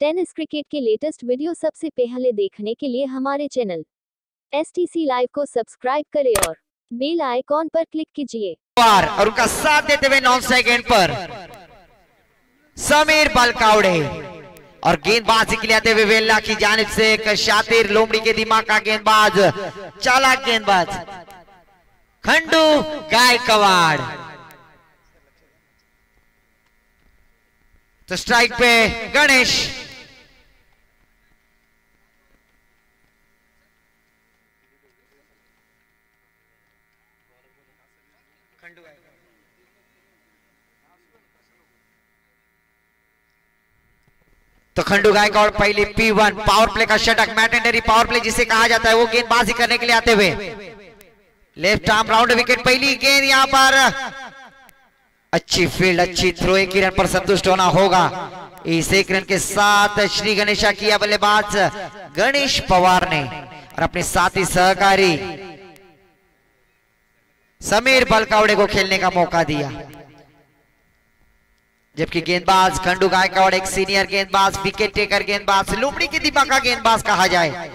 Tennis cricket के latest video सबसे पहले देखने के लिए हमारे चैनल STC लाइव को सब्सक्राइब करें और बेल आइकॉन पर क्लिक कीजिए। और उनका साथ देते हुए 9 सेकंड पर समीर बलकावड़े और गेंदबाजी के लिए आते हुए वेल्ला की जानिब से एक शातिर लोमड़ी के दिमाग का गेंदबाज, चालाक गेंदबाज खंडू गायकवाड़। तो स्ट्राइक पे गणेश, तो खंडू गायकवाड़ पहले P1 पावर प्ले का षटक, मैटेंडरी पावर प्ले जिसे कहा जाता है, वो गेंदबाजी करने के लिए आते हुए लेफ्ट आर्म राउंड विकेट। पहली गेंद यहां पर अच्छी फील्ड, अच्छी थ्रो, एक ही रन पर संतुष्ट होना होगा। इस एक रन के साथ श्री गणेशा किया बल्लेबाज गणेश पवार ने और अपने साथी सहकारी समीर बलकावड़े को खेलने का मौका दिया, जबकि गेंदबाज खंडू गायकवाड़ एक सीनियर गेंदबाज, विकेट टेकर गेंदबाज, लोमड़ी के दिमाग का गेंदबाज कहा जाए,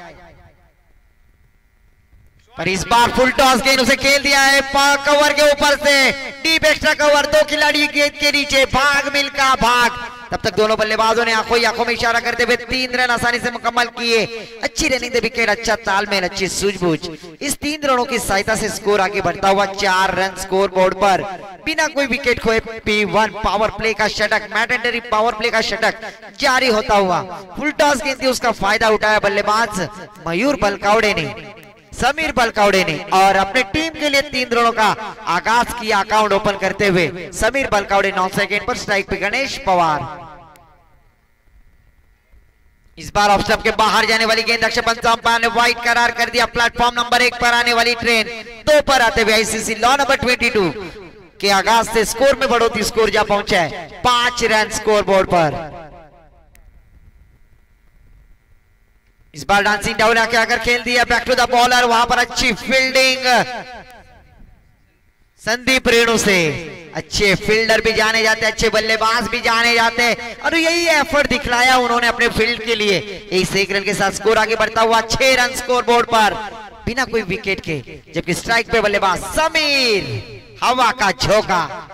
पर इस बार फुल टॉस गेंद उसे खेल दिया है कवर के ऊपर से, डीप एक्स्ट्रा कवर, दो खिलाड़ी गेंद के नीचे, भाग मिलका भाग। तब तक दोनों बल्लेबाजों ने आंखों में इशारा करते हुए 3 रन आसानी से मुकम्मल किए। अच्छी रनिंग द विकेट, अच्छा तालमेल, अच्छी सूझबूझ, इस 3 रनों की सहायता से स्कोर आगे बढ़ता हुआ 4 रन स्कोर बोर्ड पर बिना कोई विकेट खोए P1 पावर प्ले का षटक, मैटेंडरी पावर प्ले का षटक जारी होता हुआ। फुल टॉस गेंद थी, उसका फायदा उठाया बल्लेबाज मयूर बलकावड़े ने, समीर बलकावड़े ने, और अपने टीम के लिए 3 रनों का आगाज किया अकाउंट ओपन करते हुए समीर बलकावड़े। 9 सेकंड पर स्ट्राइक पे गणेश पवार। इस बार ऑफ स्टंप के बाहर जाने वाली गेंद अक्षय पंत अंपायर ने वाइड करार कर दिया। प्लेटफॉर्म नंबर 1 पर आने वाली ट्रेन 2 पर आते हुए ICC लॉ नंबर 22 के आगाज से स्कोर में बढ़ोतरी, स्कोर जा पहुंचा है 5 रन स्कोर बोर्ड पर। इस बार डांसिंग डाउन आके आकर खेल दिया, बैक टू द बॉलर, वहां पर अच्छी फील्डिंग संदीप रेणु से। अच्छे फील्डर भी जाने जाते, अच्छे बल्लेबाज भी जाने जाते, और यही एफर्ट दिखलाया उन्होंने अपने फील्ड के लिए। इस 1 रन के साथ स्कोर आगे बढ़ता हुआ 6 रन स्कोर बोर्ड पर बिना कोई विकेट के, जबकि स्ट्राइक पे बल्लेबाज समीर, हवा का झोंका,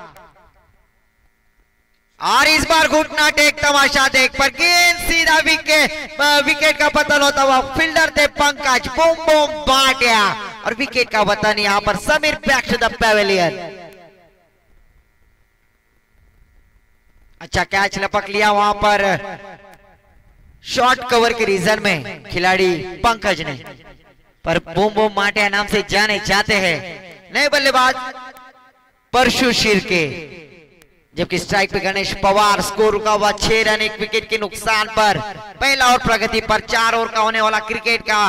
और इस बार घुटना टेक, तमाशा देख, पर गेंद सीधा विकेट का पतन होता हुआ। फील्डर थे पंकज, बूम बूम बांट गया और विकेट का पतन यहां पर Sameer, back to the pavilion. अच्छा कैच लपक लिया वहां पर शॉर्ट कवर के रीजन में खिलाड़ी पंकज ने, पर बूम बूम माटिया नाम से जाने जाते हैं नए बल्लेबाज परशु शिर्के, जबकि स्ट्राइक पे गणेश पवार। स्कोर रुका हुआ 6 रन 1 विकेट के नुकसान पर। पहला और प्रगति पर 4 ओवर का होने वाला क्रिकेट का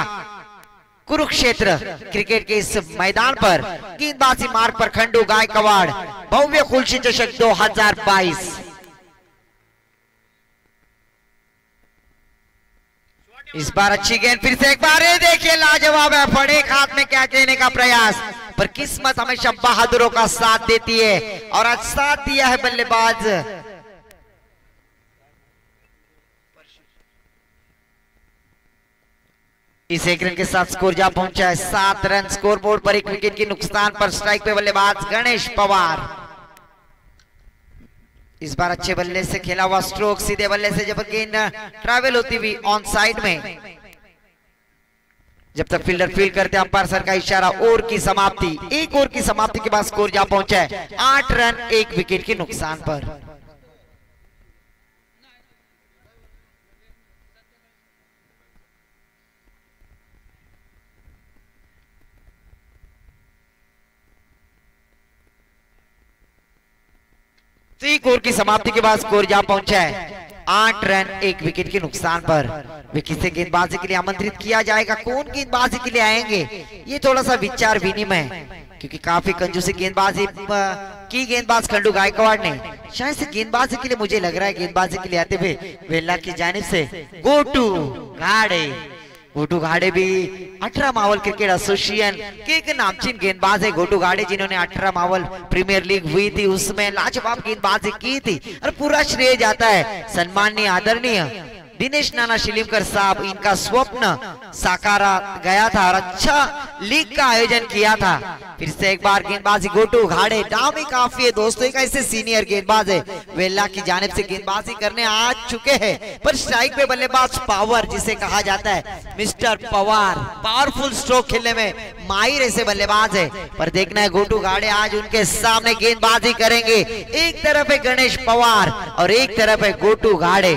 कुरुक्षेत्र क्रिकेट के इस मैदान पर गेंदबाजी मार्ग पर खंडू गायकवाड़, भव्य खुलशी चषक 2022। इस बार अच्छी गेंद, फिर से एक बार देखिए लाजवाब है, फड़े हाथ में क्या कहने का प्रयास, पर किस्मत हमेशा बहादुरों का साथ देती है, और आज साथ दिया है बल्लेबाज इस 1 रन के साथ स्कोर जा पहुंचा है 7 रन स्कोर बोर्ड पर, 1 विकेट के नुकसान पर। स्ट्राइक पे बल्लेबाज गणेश पवार। इस बार अच्छे बल्ले से खेला हुआ स्ट्रोक, सीधे बल्ले से जब गेंद ट्रैवल होती हुई ऑन साइड में, जब तक फील्डर फील्ड करते अंपायर सर का इशारा, ओवर की समाप्ति, 1 ओवर की समाप्ति के बाद स्कोर जा पहुंचा है 8 रन 1 विकेट के नुकसान पर। तो 1 ओवर की समाप्ति के बाद स्कोर जा पहुंचा है 8 रन 1 विकेट के नुकसान पर। वे किसे गेंदबाजी के लिए आमंत्रित किया जाएगा, कौन गेंदबाजी के लिए आएंगे, ये थोड़ा सा विचार विनिमय, क्योंकि काफी कंजूसी गेंदबाजी की गेंदबाज खंडू गायकवाड़ ने। शायद से गेंदबाजी के लिए मुझे लग रहा है गेंदबाजी के लिए आते हुए वेल्ला की जानिब से गोटू घाड़े, गोटू घाड़े भी 18 मावल क्रिकेट एसोसिएशन के एक नामचीन गेंदबाज है गोटू घाड़े, जिन्होंने 18 मावल प्रीमियर लीग हुई थी उसमें लाजवाब गेंदबाजी की थी और पूरा श्रेय जाता है सम्माननीय आदरणीय दिनेश नाना शिलीमकर साहब, इनका स्वप्न साकारा गया था और अच्छा लीग का आयोजन किया था। फिर से एक बार गेंदबाजी गोटू उघाड़े, नाम ही काफी है दोस्तों, एक ऐसे सीनियर गेंदबाज है वेल्ला की जानिब से गेंदबाजी करने आ चुके हैं, पर स्ट्राइक पे बल्लेबाज पावर जिसे कहा जाता है मिस्टर पवार, पावरफुल स्ट्रोक खेलने में माहिर ऐसे बल्लेबाज है। पर देखना है गोटू उघाड़े आज उनके सामने गेंदबाजी करेंगे। एक तरफ है गणेश पवार और एक तरफ है गोटू उघाड़े।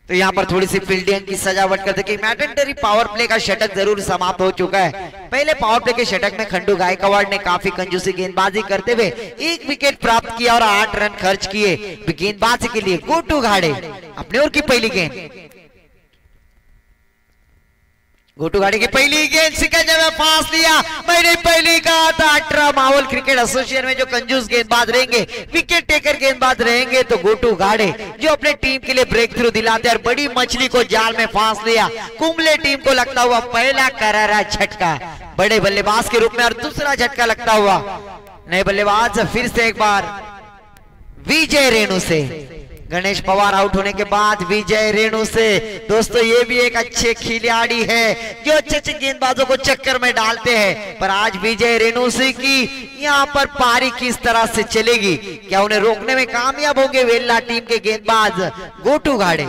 तो यहाँ पर थोड़ी सी फील्डिंग की सजावट करते कि मैंडेटरी पावर प्ले का षटक जरूर समाप्त हो चुका है। पहले पावर प्ले के षटक में खंडू गायकवाड़ ने काफी कंजूसी गेंदबाजी करते हुए 1 विकेट प्राप्त किया और 8 रन खर्च किए। गेंदबाजी के लिए गोटू उघाड़े अपने ओर की पहली गेंद, गोटू उघाड़े की पहली गेंद सिकंजे में फांस लिया। मैंने पहली कहा था अल्ट्रा माहौल क्रिकेट एसोसिएशन में जो कंजूस गेंदबाज रहेंगे, विकेट टेकर गेंदबाज रहेंगे तो गोटू उघाड़े जो अपने टीम के लिए ब्रेक थ्रू दिलाते और बड़ी मछली को जाल में फांस लिया। कुंबले टीम को लगता हुआ पहला करारा झटका बड़े बल्लेबाज के रूप में और दूसरा झटका लगता हुआ नए बल्लेबाज फिर से एक बार विजय रेणु से। गणेश पवार आउट होने के बाद विजय रेणु से दोस्तों ये भी एक अच्छे खिलाड़ी है जो अच्छे गेंदबाजों को चक्कर में डालते हैं। पर आज विजय रेणु से की यहाँ पर पारी किस तरह से चलेगी, क्या उन्हें रोकने में कामयाब होंगे वेल्ला टीम के गेंदबाज गोटू उघाड़े।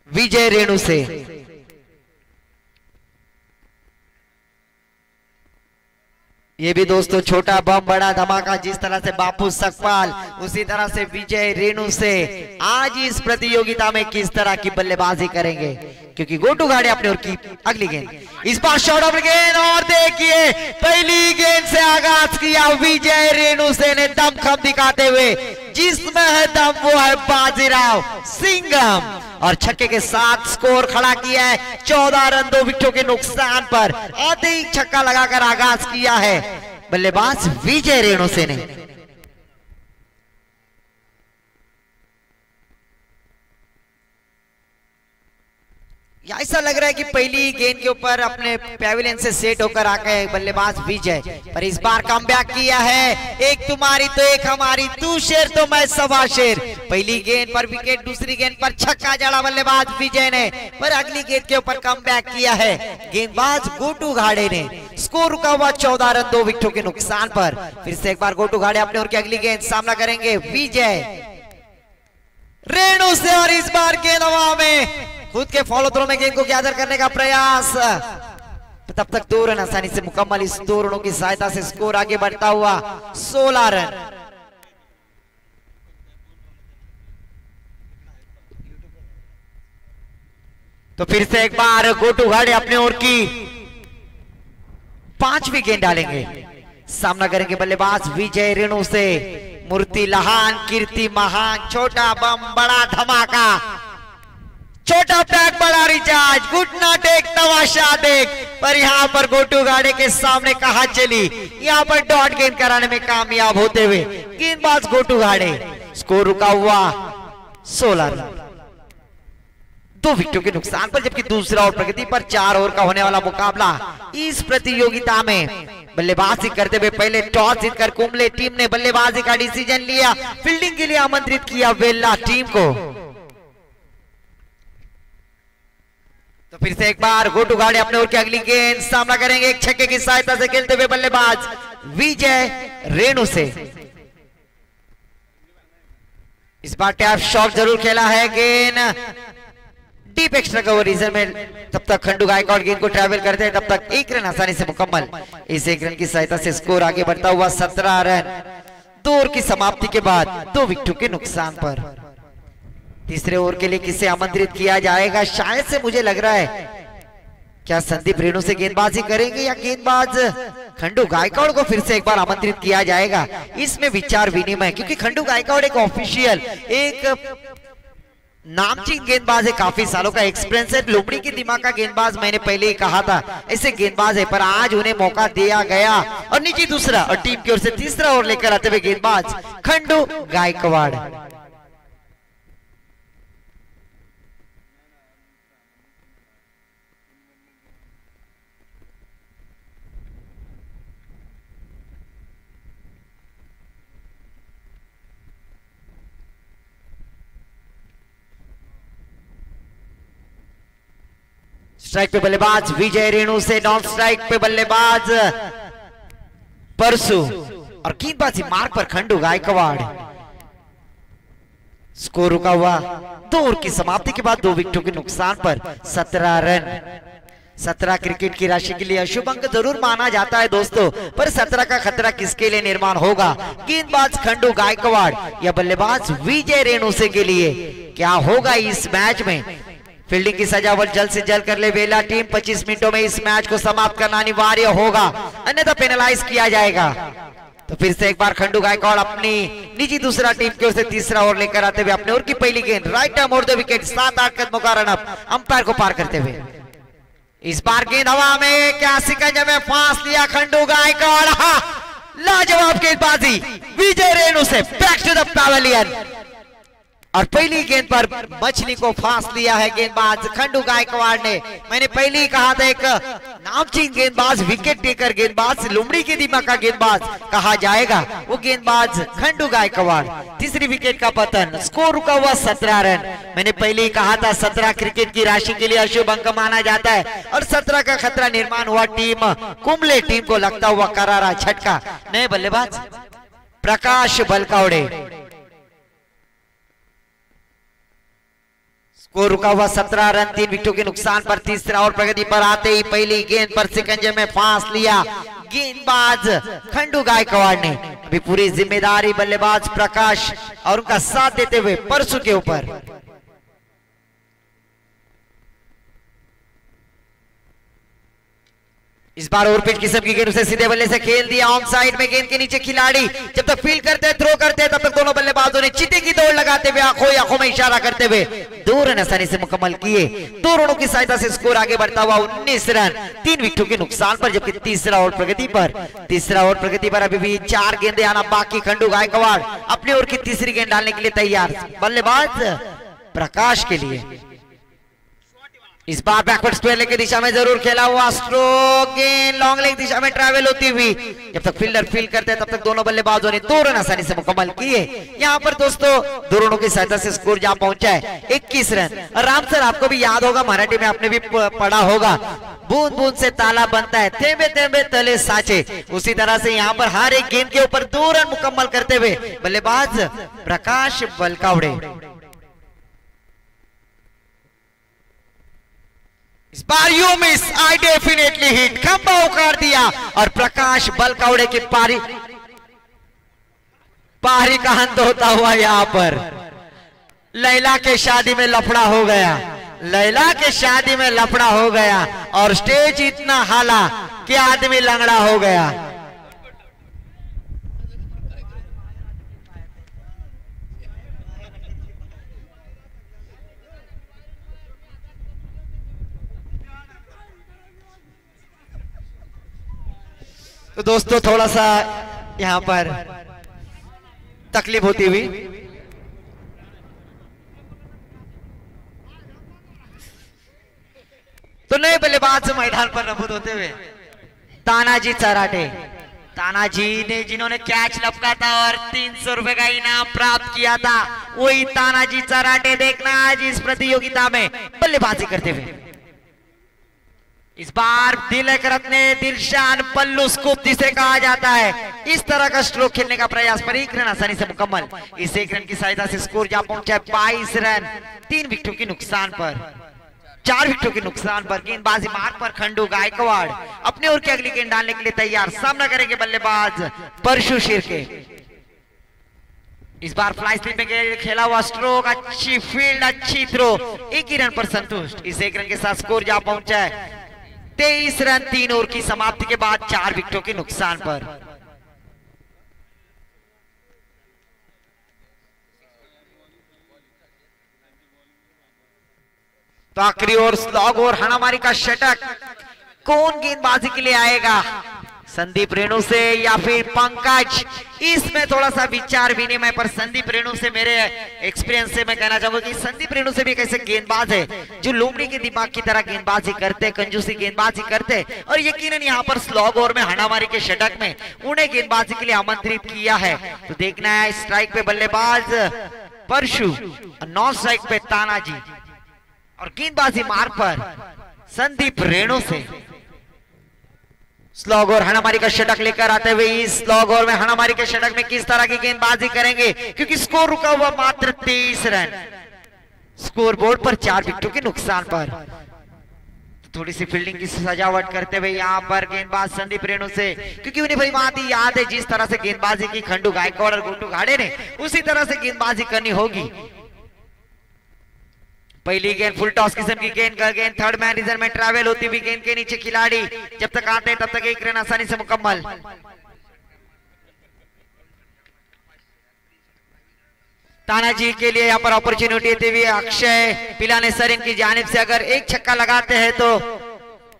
विजय रेणु से ये भी दोस्तों छोटा बम बड़ा धमाका, जिस तरह से बापू सकपाल उसी तरह से विजय रेणु से आज इस प्रतियोगिता में किस तरह की बल्लेबाजी करेंगे, क्योंकि गोटू उघाड़े अपने ओर की अगली गेंद, इस बार शॉट ऑफ गेंद और देखिए पहली गेंद से आगाज किया विजय रेणु से ने दमखम दिखाते हुए, जिसमें है दम वो है बाजीराव सिंघम और छक्के के साथ स्कोर खड़ा किया है 14 रन 2 विकेटों के नुकसान पर। अधिक छक्का लगाकर आगाज किया है बल्लेबाज विजय रेणु से ने। ऐसा लग रहा है कि पहली गेंद के ऊपर अपने पैविलियन से सेट होकर आ गए बल्लेबाज विजय, पर इस बार कमबैक किया है। एक तुम्हारी तो एक हमारी, तू शेर तो मैं सवा शेर। पहली गेंद पर विकेट, दूसरी गेंद पर छक्का जड़ा बल्लेबाज विजय ने, पर अगली गेंद के ऊपर कमबैक किया है गेंदबाज गोटू उघाड़े ने। स्कोर रुका हुआ 14 रन 2 विकेटों के नुकसान पर। फिर से एक बार गोटू उघाड़े अपने ओर की अगली गेंद, सामना करेंगे विजय रेणु से और इस बार गेंद हवा में, खुद के फॉलो थ्रो में गेंद को गैदर करने का प्रयास, तब तक 2 रन आसानी से मुकम्मल। इस 2 रनों की सहायता से स्कोर आगे बढ़ता हुआ 16 रन। तो फिर से एक बार गोटू उघाड़े अपने ओर की 5वीं गेंद डालेंगे, सामना करेंगे बल्लेबाज विजय रेणु से। मूर्ति लहान कीर्ति महान, छोटा बम बड़ा धमाका, छोटा पैक बड़ा रिचार्ज, घुटना टेक तमाशा देख। पर यहाँ पर गोटू उघाड़े के सामने कहा चली, यहाँ पर डॉट गेंद कराने में कामयाब होते हुए गेंदबाज गोटू उघाड़े। स्कोर रुका हुआ 16 रन 2 विकेटों के नुकसान पर, जबकि दूसरा और प्रगति पर 4 ओवर का होने वाला मुकाबला। इस प्रतियोगिता में बल्लेबाजी करते हुए पहले टॉस जीतकर कुंबले टीम ने बल्लेबाजी का डिसीजन लिया, फील्डिंग के लिए आमंत्रित किया वेल्ला टीम को। तो फिर से एक बार गोटू उघाड़े अपने ओर की अगली गेंद, सामना करेंगे एक छक्के की सहायता से खेलते हुए बल्लेबाज विजय रेणु से। इस बार टैप शॉट जरूर खेला है, गेंद डीप एक्स्ट्रा कवर रीजन में। तब तक खंडू गायकवाड़ गेंद को ट्रैवल करते हैं, तब तक 1 रन आसानी से मुकम्मल। इस 1 रन की सहायता से स्कोर आगे बढ़ता हुआ 17 रन 2 ओवर की समाप्ति के बाद 2 विकेटों के नुकसान पर। तीसरे ओवर के लिए किसे आमंत्रित किया जाएगा, शायद से मुझे लग रहा है क्या संदीप रेणु से गेंदबाजी करेंगे या गेंदबाज खंडू गायकवाड़ को फिर से एक बार आमंत्रित किया जाएगा। इसमें विचार विनिमय, क्योंकि खंडू गायकवाड़ एक ऑफिशियल, एक नामचीन गेंदबाज है, काफी सालों का एक्सपीरियंस है, लुमड़ी के दिमाग का गेंदबाज, मैंने पहले ही कहा था ऐसे गेंदबाज है, पर आज उन्हें मौका दिया गया और नीचे दूसरा और टीम की ओर से तीसरा ओवर लेकर आते हुए गेंदबाज खंडू गायकवाड़। स्ट्राइक पे बल्लेबाज विजय रेणु से, नॉन स्ट्राइक पे बल्लेबाज परसू और गेंदबाजी मार्ग पर खंडू गायकवाड़। स्कोर रुका हुआ 2 ओवर की समाप्ति के बाद 2 विकेटों के नुकसान पर 17 रन। 17 क्रिकेट की राशि के लिए अशुभ अंक जरूर माना जाता है दोस्तों, पर 17 का खतरा किसके लिए निर्माण होगा? गेंदबाज खंडू गायकवाड़ या बल्लेबाज विजय रेणु से के लिए? क्या होगा इस मैच में? फील्डिंग की सजावट जल्द से जल्द कर ले वेला टीम। 25 मिनटों में इस मैच को समाप्त करना अनिवार्य होगा, अन्यथा पेनलाइज किया जाएगा। तो फिर से एक बार खंडू गायकवाड़ अपनी निजी दूसरा टीम की ओर से तीसरा ओवर लेकर आते हुए अपने ओर की पहली गेंद right arm over the wicket, 7-8 कदमों का रनअप अंपायर को पार करते हुए। इस बार गेंद हवा में, क्या सिकंजे में फांस लिया खंडू गायकवाड़। लाजवाब गेंदबाजी विजय रेणु से, बैक टू द पैवेलियन और पहली गेंद पर मछली को फांस लिया है गेंदबाज खंडू गायकवाड़ ने। मैंने पहले ही कहा था एक नामचीन गेंदबाज, विकेट टेकर गेंदबाज, लुमड़ी के दिमाग का गेंदबाज कहा जाएगा, वो गेंदबाज खंडू गायकवाड़। तीसरी विकेट का पतन, स्कोर रुका हुआ 17 रन। मैंने पहले ही कहा था 17 क्रिकेट की राशि के लिए अशुभ अंक माना जाता है और 17 का खतरा निर्माण हुआ टीम कुंबले टीम को लगता हुआ करारा झटका। नए बल्लेबाज प्रकाश बलकावड़े। स्कोर रुका हुआ 17 रन, 3 विकेटों के नुकसान पर तीसरा और प्रगति पर आते ही पहली गेंद पर सिकंजे में फांस लिया गेंदबाज खंडू गायकवाड़ ने। अभी पूरी जिम्मेदारी बल्लेबाज प्रकाश और उनका साथ देते हुए परसू के ऊपर। इस बार ओवरपिच किस्म की गेंद उसे सीधे बल्ले से खेल दिया, ऑन साइड में गेंद के नीचे खिलाड़ी जब तक फील्ड करते हैं, थ्रो करते हैं, तब तक दोनों बल्लेबाजों ने चीते की दौड़ लगाते हुए आंखों में इशारा करते हुए 2 रन आसानी से मुकम्मल किए। 2 रनों की सहायता से स्कोर आगे बढ़ता हुआ 19 रन, 3 विकेटों के नुकसान पर, जबकि तीसरा ओवर प्रगति पर अभी भी 4 गेंदें आना बाकी। खंडू गायकवाड़ अपनी ओर की तीसरी गेंद डालने के लिए तैयार, बल्लेबाज प्रकाश के लिए। इस बार बैकवर्ड स्क्वायर की दिशा में जरूर खेला हुआ स्ट्रोक, गेंद लॉन्ग लेग दिशा में ट्रैवल होती हुई, जब तक फील्डर फील्ड करते हैं तब तक दोनों बल्लेबाजों ने 2 रन आसानी से मुकम्मल किए। यहां पर दोस्तों 2 रनों की सहायता से स्कोर जहां पहुंचा है 21 रन। राम सर, आपको भी याद होगा, मराठी में आपने भी पढ़ा होगा, बूंद बूंद से ताला बनता है, थेंबे थेंबे तले साचे। उसी तरह से यहां पर हर एक गेंद के ऊपर 2 रन मुकम्मल करते हुए बल्लेबाज प्रकाश बलकावड़े। इस बार you miss, I definitely hit, खंबा उखाड़ दिया और प्रकाश बलकावड़े की पारी का अंत होता हुआ यहां पर लैला के शादी में लफड़ा हो गया, लैला के शादी में लफड़ा हो गया और स्टेज इतना हाला कि आदमी लंगड़ा हो गया। तो दोस्तों थोड़ा सा यहां पर तकलीफ होती हुई तो नए बल्लेबाज मैदान पर नमूद होते हुए तानाजी चराटे। तानाजी ने जिन्होंने कैच लपका था और 300 रुपए का इनाम प्राप्त किया था, वही तानाजी चराटे देखना आज इस प्रतियोगिता में बल्लेबाजी करते हुए। इस बार दिलक रत्ने दिलशान पल्लू स्कूप जिसे कहा जाता है, इस तरह का स्ट्रोक खेलने का प्रयास पर 1 रन आसानी से मुकम्मल। इस 1 रन की सहायता से स्कोर जहां पहुंचा है 22 रन, 3 विकेटों के नुकसान पर, 4 विकेटों के नुकसान पर। गेंदबाजी मार्ग पर खंडू गायकवाड़ अपने ओर की अगली गेंद डालने के लिए तैयार, सामना करेंगे बल्लेबाज परशु शिर्के। इस बार फ्लाई स्लिप में खेला हुआ स्ट्रोक, अच्छी फील्ड, अच्छी थ्रो, 1 ही रन पर संतुष्ट। इस 1 रन के साथ स्कोर जहां पहुंचा है 23 रन, 3 ओवर की समाप्ति के बाद 4 विकेटों के नुकसान पर। तो आखिरी ओवर स्लॉग और हणामारी का षटक कौन गेंदबाजी के लिए आएगा, संदीप रेणु से या फिर पंकज। इसमें थोड़ा सा विचार विनिमय पर संदीप रेणु से, मेरे एक्सपीरियंस से मैं कहना चाहूंगा कि संदीप रेणु से भी कैसे गेंदबाज है जो लोमड़ी के दिमाग की तरह गेंदबाजी करते, कंजूसी गेंदबाजी करते, और यकीनन यहाँ पर स्लॉग ओवर में हणामारी के षटक में उन्हें गेंदबाजी के लिए आमंत्रित किया है। तो देखना है स्ट्राइक पे बल्लेबाज परशु, नॉन स्ट्राइक पे तानाजी, और गेंदबाजी मार्ग पर संदीप रेणु से। स्लॉग और हणामारी का षटक लेकर आते हुए इस स्लॉग और में हणामारी के षटक में किस तरह की गेंदबाजी करेंगे, क्योंकि स्कोर रुका हुआ मात्र 23 रन, स्कोर बोर्ड पर 4 विकेटों के नुकसान पर। थोड़ी सी फील्डिंग की सजावट करते हुए यहाँ पर गेंदबाज संदीप रेणु से, क्योंकि उन्हें भली भांति याद है जिस तरह से गेंदबाजी की खंडू गायकवाड़ और गोटू घाड़े ने, उसी तरह से गेंदबाजी करनी होगी। पहली गेंद फुल टॉस किस्म की गेंद, थर्ड मैन रिजर्व में ट्रैवल होती हुई गेंद के नीचे खिलाड़ी जब तक आते हैं तब तक एक रन आसानी से मुकम्मल। तानाजी के लिए यहाँ पर अपॉर्चुनिटी देती हुई अक्षय पिलाने सर इनकी जानिब से, अगर एक छक्का लगाते हैं तो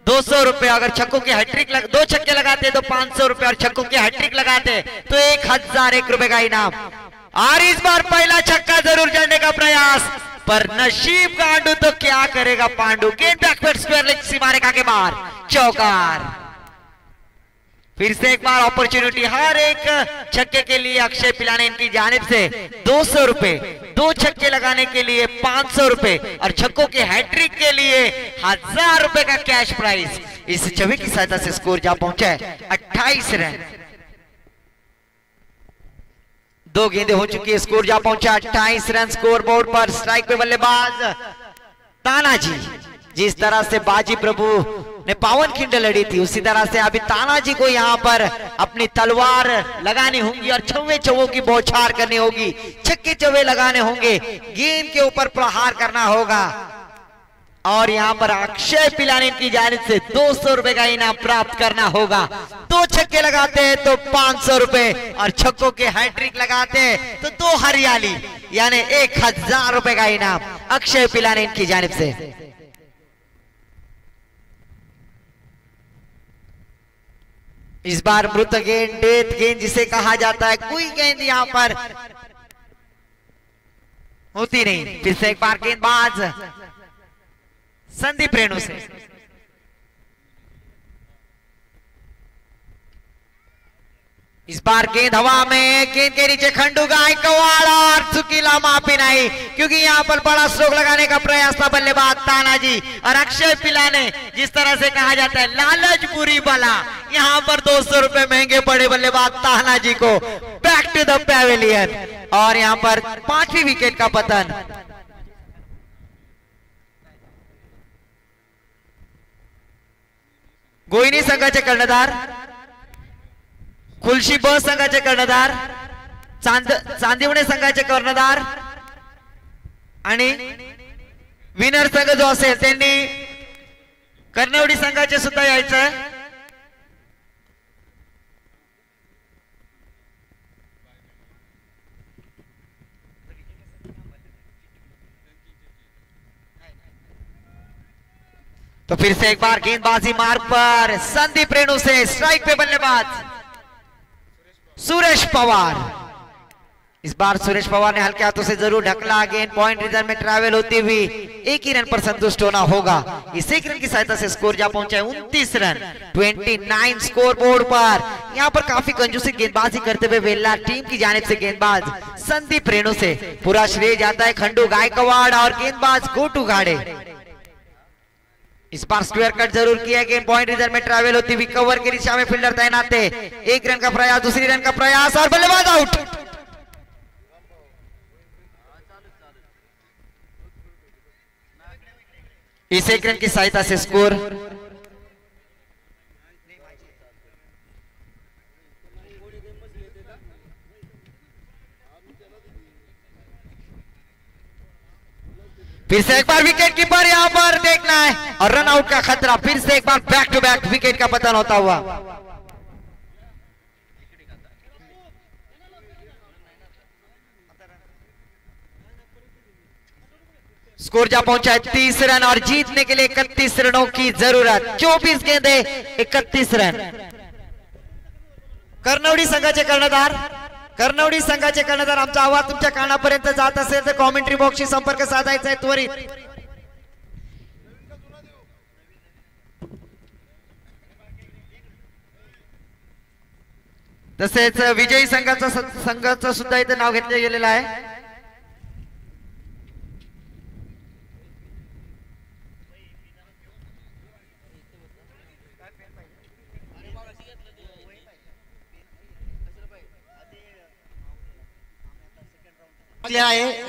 200 रुपए, अगर छक्कों की हैट्रिक दो छक्के लगाते हैं तो 500 रुपए, और छक्कों की हैट्रिक लगाते हैं तो 1001 रुपए का इनाम। और इस बार पहला छक्का जरूर जड़ने का प्रयास, पर नसीब गांडू तो क्या करेगा पांडु। गेंद बैकवर्ड स्क्वायर लेग सीमा रेखा के बाहर, चौकार। फिर से एक बार अपॉर्चुनिटी, हर एक छक्के के लिए अक्षय पिलाने इनकी जानिब से 200 रुपए, 2 छक्के लगाने के लिए 500 रुपए, और छक्कों के हैट्रिक के लिए 1000 रुपए का कैश प्राइज। इस छवि की सहायता से स्कोर जा पहुंचा है 28 रन। 2 गेंदें हो चुकी है, स्कोर जा पहुंचा 28 रन स्कोर बोर्ड पर। स्ट्राइक पे बल्लेबाज तानाजी, जिस तरह से बाजी प्रभु ने पावन खिंड लड़ी थी, उसी तरह से अभी तानाजी को यहाँ पर अपनी तलवार लगानी होगी और छव्वे छवों की बौछार करनी होगी, छक्के चौवे लगाने होंगे, गेंद के ऊपर प्रहार करना होगा, और यहाँ पर अक्षय पिलाने की जानिब से 200 रुपए का इनाम प्राप्त करना होगा। 2 छक्के लगाते हैं तो 500 रुपए, और छक्कों के हैट्रिक लगाते हैं तो 2 हरियाली, यानी 1000 रुपए का इनाम अक्षय पिलाने की जानिब से। इस बार मृत गेंद, डेथ गेंद जिसे कहा जाता है, कोई गेंद यहाँ पर होती नहीं। फिर से एक बार गेंदबाज संदीप रेणु से, इस बार गेंद हवा में, गेंद के नीचे खंडू गायकवाड़, और सुकीला माफी नहीं, क्योंकि यहाँ पर बड़ा स्ट्रोक लगाने का प्रयास था बल्लेबाज तानाजी, और अक्षय पिलाने, जिस तरह से कहा जाता है लालच बुरी बला, यहाँ पर 200 रुपए महंगे पड़े बल्लेबाज तानाजी को। बैक टू द पैवेलियन, और यहाँ पर 5वीं विकेट का पतन। गोयनी संघाचे कर्णधार, खुलशी ब संघाचे कर्णधार, चांदिवणे संघाचे कर्णधार, आणि विनर संघ जो असेल त्यांनी कर्णवडी संघाचे सुद्धा यायचं। तो फिर से एक बार गेंदबाजी मार्ग पर संदीप रेणु से। स्ट्राइक पे बल्लेबाज सुरेश पवार। इस बार सुरेश पवार ने हल्के हाथों से जरूर ढकला, गेंद पॉइंट रिजर्व में ट्रैवल होती हुई 1 ही रन पर संतुष्ट होना होगा। इस 1 रन की सहायता से स्कोर जा पहुंचा है 29 रन, 29 स्कोर बोर्ड पर। यहां पर काफी कंजूसी गेंदबाजी करते हुए वेल्ला टीम की जानिब से गेंदबाज संदीप रेणु से पूरा श्रेय जाता है खंडू गायकवाड़ और गेंदबाज गोटू घाड़े। इस बार स्क्वायर कट जरूर किया, गेंद पॉइंट रिजर्व में ट्रैवल होती हुई कवर की दिशा में फील्डर तैनात है। 1 रन का प्रयास, दूसरी रन का प्रयास, और बल्लेबाज आउट। इस 1 रन की सहायता से स्कोर फिर से एक बार विकेट कीपर यहां पर देखना है, और रन आउट का खतरा। फिर से एक बार बैक टू बैक विकेट का पतन होता हुआ। स्कोर जा पहुंचा है 30 रन और जीतने के लिए 31 रनों की जरूरत। 24 गेंदे 31 रन। कर्णवडी संघाचे कर्णधार आमचा आवाज तुमच्या कानापर्यंत जात असेल तर कॉमेंट्री बॉक्सशी संपर्क साधायचा आहे त्वरित। तसेच विजयी संघाचं सुद्धा इथे नाव घेतलं गेलेलं आहे।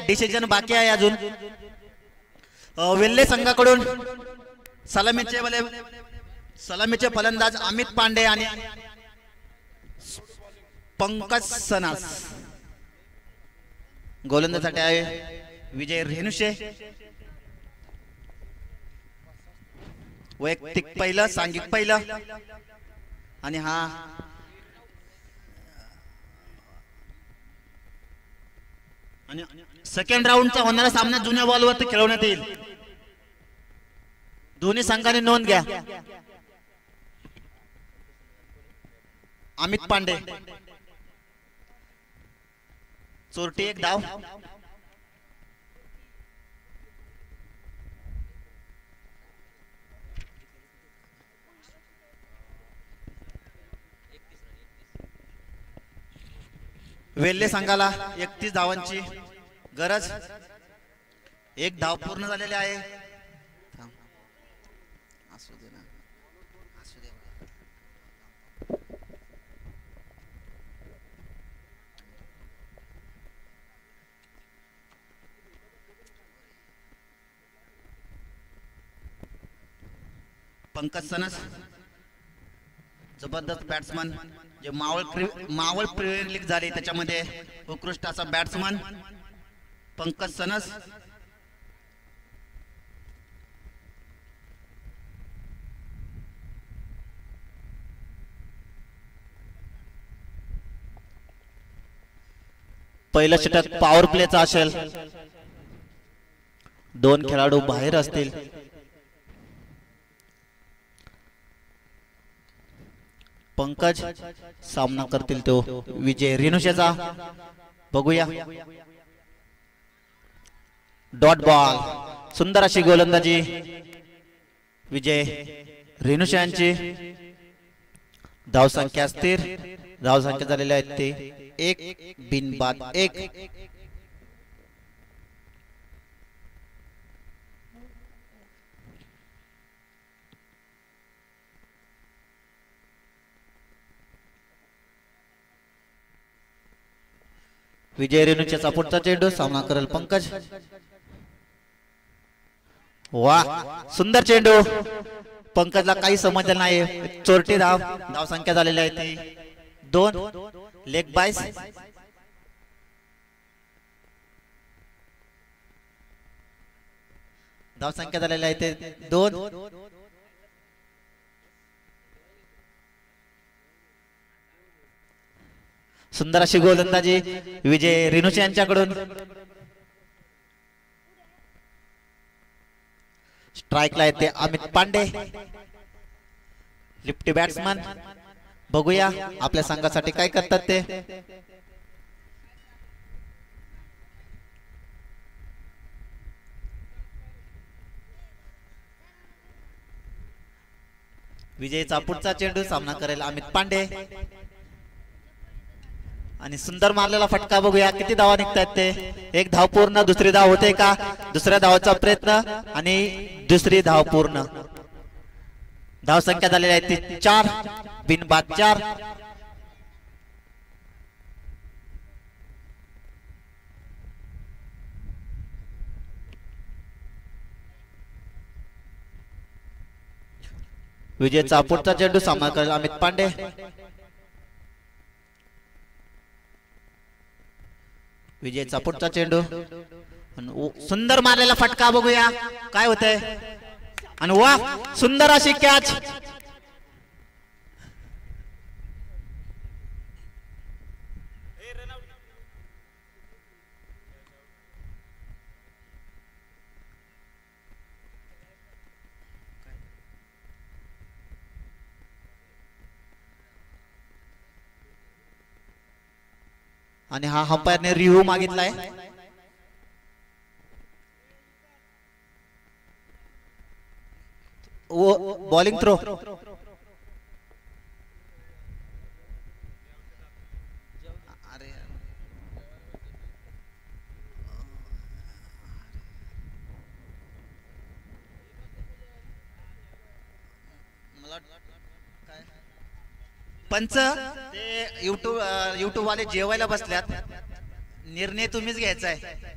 डिसिजन बाकी आहे अजून। वेल्हे संघाकडून सलामीचे फलंदाज अमित पांडे आणि पंकज सनास। गोलंदाजीसाठी आहे विजय रेणुशे। वैयक्तिक पहिलं, सांघिक पहिलं आणि हा सेकंड राऊंडचा होणारा सामना जुन्या बॉलवरती खेळवण्यात येईल। दोन्ही संघाने नोंद घ्या। अमित पांडे चोरटी एक धाव। वेल्हे संघाला 31 धावांची गरज। एक धाव पूर्ण झालेली आहे। पंकज सनस जबरदस्त बॅट्समन, जे मावळ प्रीमियर लीग झाली त्याच्यामध्ये उत्कृष्ट असा बॅट्समन पंकज सनस। पहिल्या षटक पॉवर प्लेचा असेल। दोन खेळाडू बाहेर असतील। पंकज सामना करतील तो विजय रेणुशेचा। बघूया डॉट बॉल, सुंदर अशी गोलंदाजी विजय रेणुशे यांची। धावसंख्या स्थिर, धावसंख्या झालेल्या आहेत ते 1 बिनबाद 1। विजय रेणुशेचा पुढचा चेंडू, सामना करेल पंकज। वाह, सुंदर चेंडू, पंकजला काही समजलं नाही। चोरटी धाव, धावसंख्या झालेली आहे ती 2। लेग बाईस धावसंख्या झालेली आहे ते 2। सुंदर अशी गोलंदाजी विजय रेणुशे यांच्याकडून। स्ट्राइकला येते अमित पांडे, लिफ्टी बॅट्समन। बघूया आपल्या संघासाठी काय करतात ते। विजयचा पुढचा चेंडू, सामना करेल अमित पांडे आणि सुंदर मारलेला फटका। बघूया किती धावा निघतात ते। एक धाव पूर्ण, दुसरी धाव होते का? दुसऱ्या धावाचा प्रयत्न आणि दुसरी धाव पूर्ण। धावसंख्या झालेली आहे ती 4 बिनबाद 4। विजयचा पुढचा चेंडू, सामना करेल अमित पांडे। विजयचा पुढचा चेंडू, सुंदर मारलेला फटका। बघूया काय होतंय आणि वाह, सुंदर अशी कॅच। आणि हा अंपायरने रिव्ह्यू मागितलाय. Bowling throw. पंच ते युट्यूब वाले जेवायला बसल्यात. निर्णय तुम्हीच घ्यायचा आहे.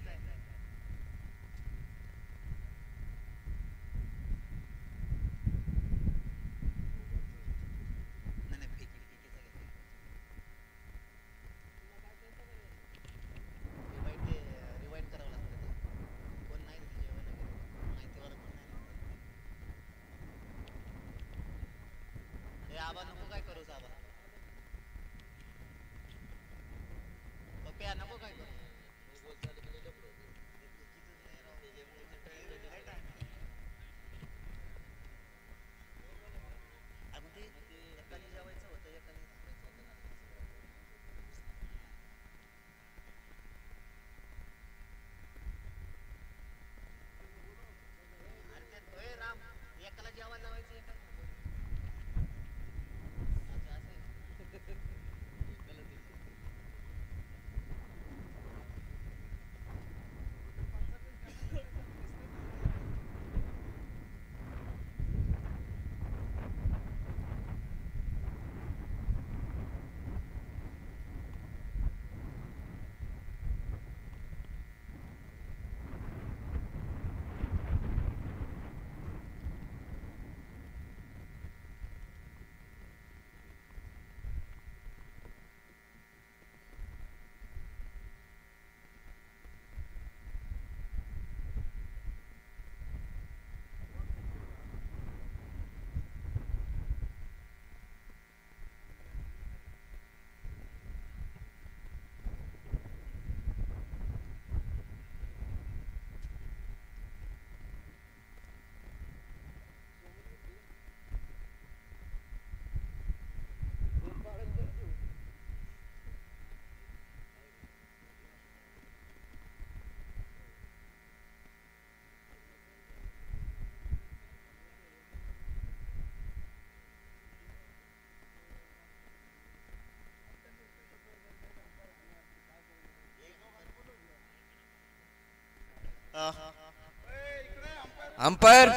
अंपायर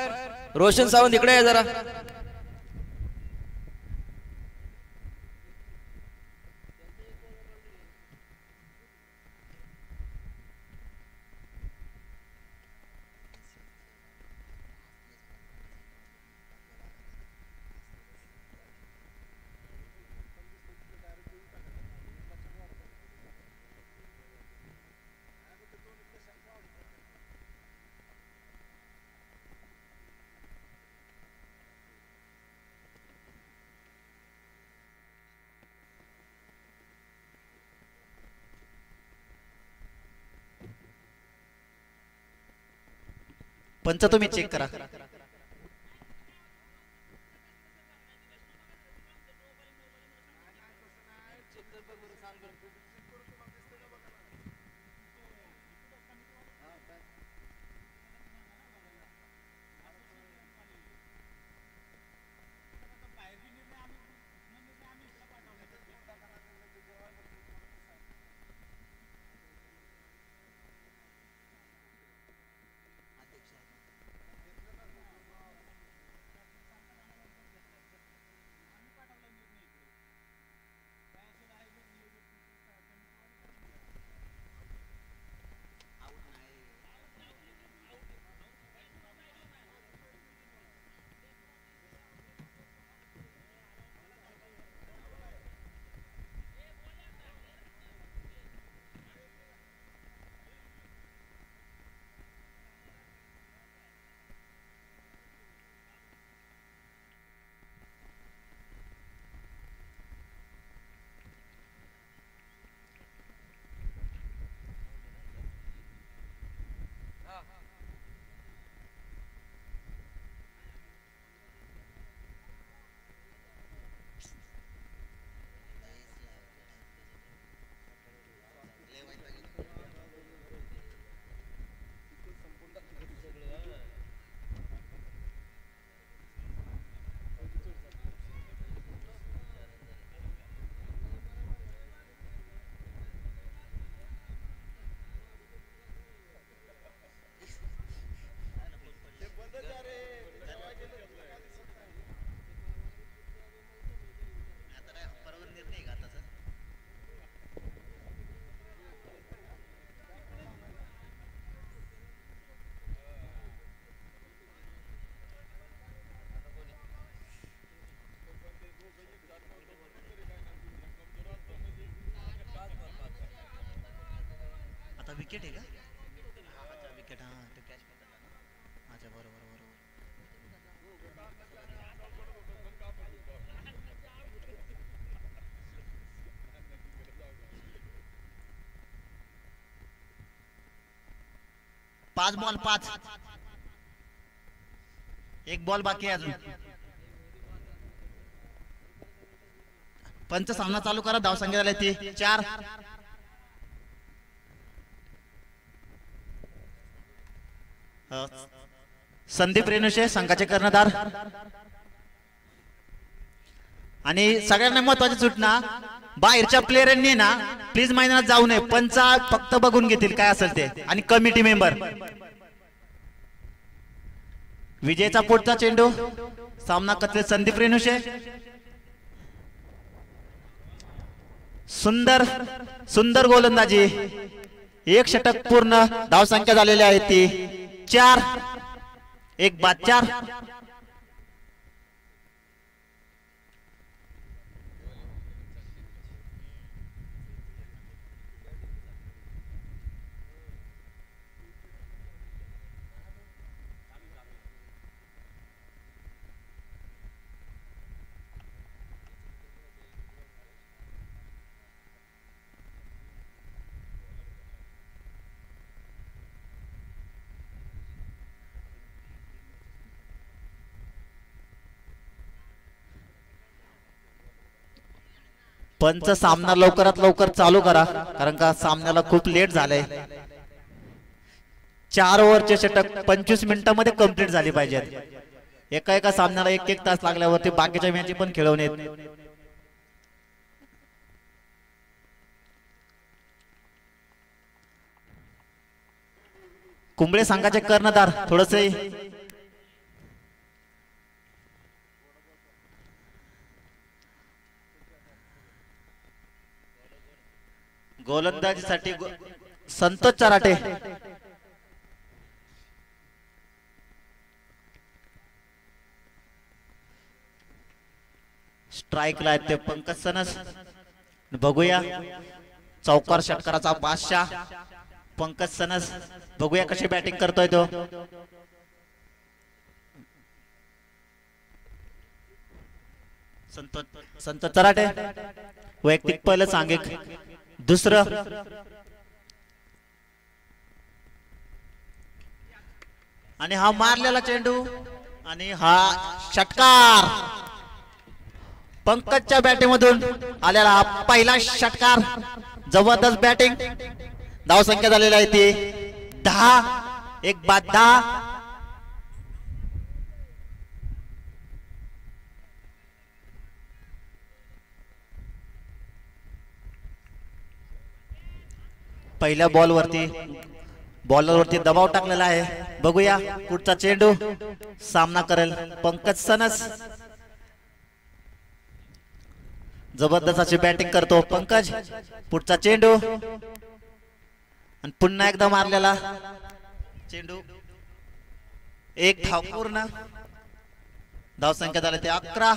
रोशन सावंत इकडे आहे जरा. पंच तुम्ही चेक करा. विकेट आहे का? अच्छा विकेट, हा ते कॅच. अच्छा बरोबर बरोबर. 5 बॉल 5. एक बॉल बाकी आहे अजून. पंच सामना चालू करा. धावसंख्या झाली ती 4. संदीप रेणुशे संघाचे कर्णधार. आणि सगळ्यांना महत्वाची सूचना, बाहेरच्या प्लेयरांनी ना प्लीज मैदानात जाऊ नये. पंच फक्त बघून घेतील काय असेल ते, आणि कमिटी मेंबर. विजयचा पुढचा चेंडू. सामना करते संदीप रेणुशे. सुंदर सुंदर गोलंदाजी. एक षटक पूर्ण. धावसंख्या झालेली आहे ती 4. एक बाद 4. पंच सामना लवकरात लवकर चालू करा, कारण का सामन्याला खूप लेट झालंय. 4 ओव्हरचे षटक 25 मिनिटांमध्ये कंप्लीट झाली पाहिजेत. एका एका सामन्याला 1-1 तास लागल्यावरती बाकीच्या मॅची पण खेळवण्यात. कुंबळे संघाचे कर्णधार थोडसे गोलंदाजीसाठी संतोष चराटे. स्ट्राईकला आहेत ते पंकज सनस. बघूया चौकार षटकाराचा बादशाह पंकज सनस. बघूया कशी बॅटिंग करतोय तो. संतोष चराटे वैयक्तिक पहिलं सांगिक. दुसरं आणि हा मारलेला चेंडू आणि हा षटकार. पंकजच्या बॅटिंगमधून आलेला हा पहिला षटकार. जबरदस्त बॅटिंग. धावसंख्या झालेली आहे ती 10. एक बाद 10. पहिल्या बॉलरवरती दबाव टाकलेला आहे. बघूया पुढचा चेंडू. सामना करेल पंकज सनस. जबरदस्त अशी बॅटिंग करतो पंकज. पुढचा चेंडू आणि पुन्हा एकदा मारलेला चेंडू. एक धाव पूर्ण. धावसंख्या झाली ते 11.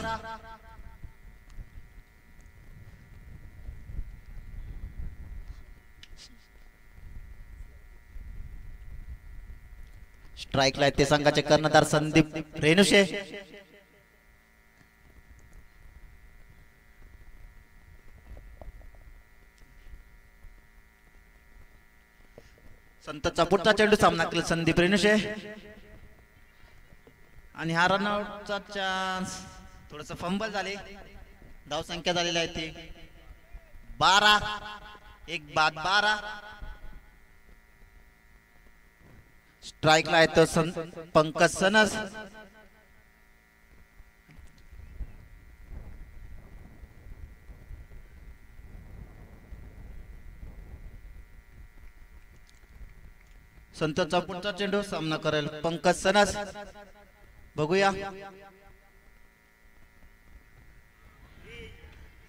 स्ट्राईकला ते संघाचे कर्णधार संदीप रेणुशे. संतचा पुढचा चेंडू. सामना केला संदीप रेणुशे आणि हा रनआउटचा चान्स. थोडस फंबल झाले. धावसंख्या झालेली आहे ती 12. एक बाद 12. स्ट्राईकला आहे तो पंकज सनस. संतोषचा पुढचा चेंडू. सामना करेल पंकज सनस. बघूया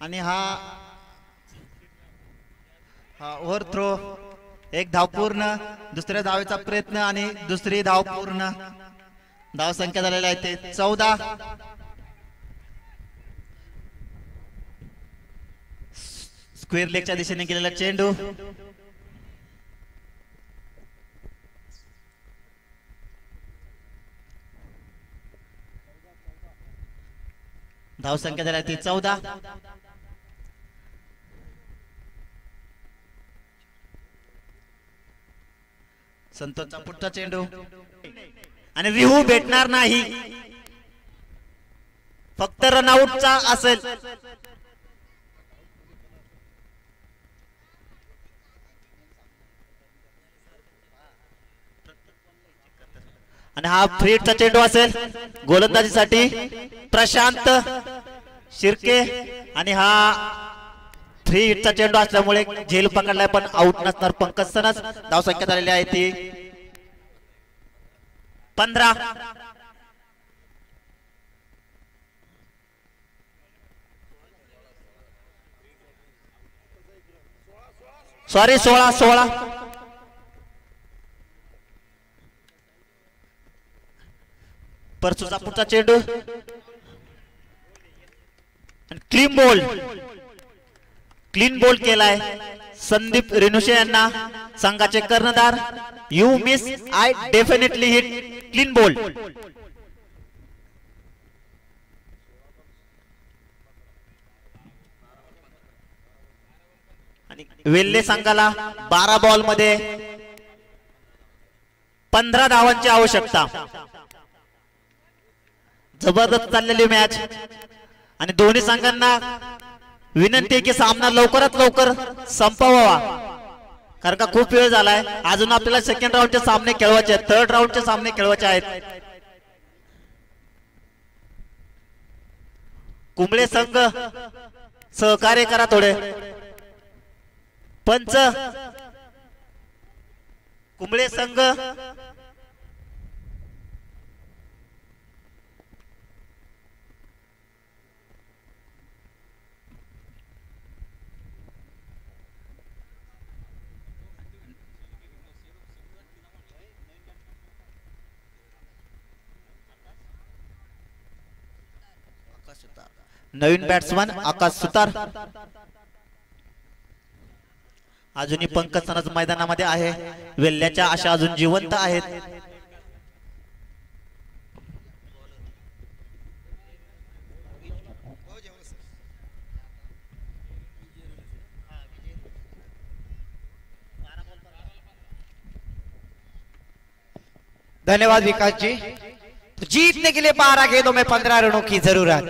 आणि हा ओव्हर थ्रो. एक धाव पूर्ण. दुसऱ्या धावेचा प्रयत्न आणि दुसरी धाव पूर्ण. धावसंख्या झालेली आहे ते 14. स्क्वेअर लेगच्या दिशेने गेलेला चेंडू. धाव संख्या झाली ती 14. संतोषचा पुढचा चेंडू आणि रिहू भेटणार नाही, फक्त रनआउटचा असेल. आणि हा फ्री हिटचा चेंडू असेल गोलंदाजीसाठी प्रशांत शिर्के. आणि हा फ्री हिटचा चेंडू असल्यामुळे झेल पकडलाय पण आउट नसणार पंकज सनस. धाव संख्या झालेली आहे ती 15. सॉरी 16. परसूचा पुढचा चेंडू क्लीन बॉल केलाय संदीप रेणुशे यांना, संघाचे कर्णधार. You miss I definitely hit clean ball. आणि वेल्हे संघाला 12 बॉल मध्ये 15 धावांची आवश्यकता. जबरदस्त चाललेली मॅच आणि दोन्ही संघांना विनंती आहे की सामना लवकरात लवकर संपवावा, कारण का खूप वेळ झालाय. अजून आपल्याला सेकंड राऊंडचे सामने खेळवायचे आहेत, थर्ड राऊंडचे सामने खेळवायचे आहेत. कुंबळे संघ सहकार्य करा थोडे. पंच कुंबळे संघ नवीन बॅट्समन आकाश सुतार. अजूनही पंकज सनस मैदानामध्ये आहे. वेल्ल्याच्या आशा अजून जिवंत आहेत. धन्यवाद विकास जी. तो जीतने के लिए 12 गेंदों में 15 रनों की जरूरत.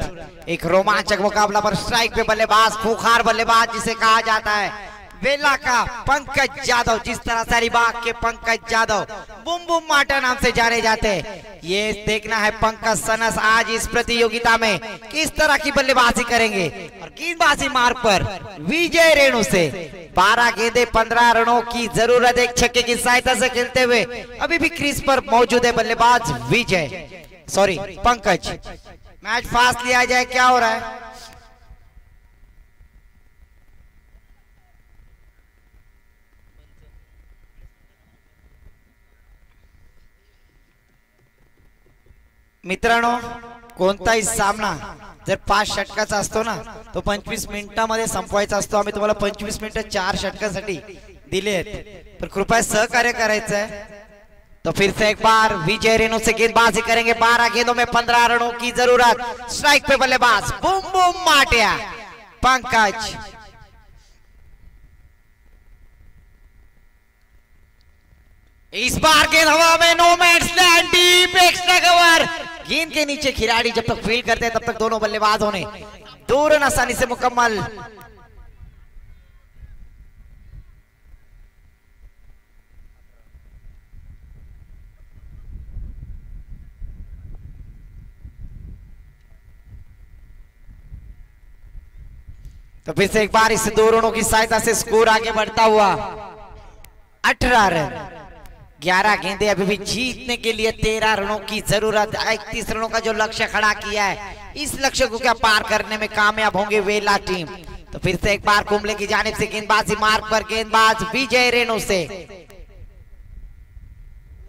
एक रोमांचक मुकाबला पर स्ट्राइक पे बल्लेबाज, खूंखार बल्लेबाज जिसे कहा जाता है वेला का पंकज यादव. जिस तरह सरीबाग के पंकज यादव बुम बुम माटा नाम से जाने जाते हैं. ये देखना है पंकज सनस आज इस प्रतियोगिता में किस तरह की बल्लेबाजी करेंगे. और गेंदबाजी मार्ग पर विजय रेणु से 12 गेंदे 15 रनों की जरूरत. एक छक्के की सहायता से खेलते हुए अभी भी क्रीज पर मौजूद है बल्लेबाज पंकज. मैच फास्ट लिया जाए, क्या हो रहा है? मित्रांनो, कोणताही सामना जर 5 षटकाचा असतो ना तो 25 मिनिटांमध्ये संपवायचा असतो. आम्ही तुम्हाला 25 मिनिटं 4 षटकांसाठी दिले आहेत, तर कृपया सहकार्य करायचं है. तो फिर से एक बार विजय रेणु से गेंदबाजी करेंगे. 12 गेंदों में 15 रनों की जरूरत. स्ट्राइक पे बल्लेबाज बूम बूम माटिया पंकज. इस बार गेंद हवा में, no man's land, deep extra cover. गेंद के नीचे खिलाड़ी जब तक फील्ड करते हैं तब तक दोनों बल्लेबाजों ने 2 रन आसानी से मुकम्मल. तो फिर से एक बार इस 2 रनों की सहायता से स्कोर आगे बढ़ता हुआ 18 रन. 11 गेंदे अभी भी जीतने के लिए 13 रनों की जरूरत. 31 रनों का जो लक्ष्य खड़ा किया है, इस लक्ष्य को क्या पार करने में कामयाब होंगे वेला टीम. तो फिर से एक बार कुंबले की जानिब से गेंदबाजी मार्ग पर गेंदबाज विजय रेणु से.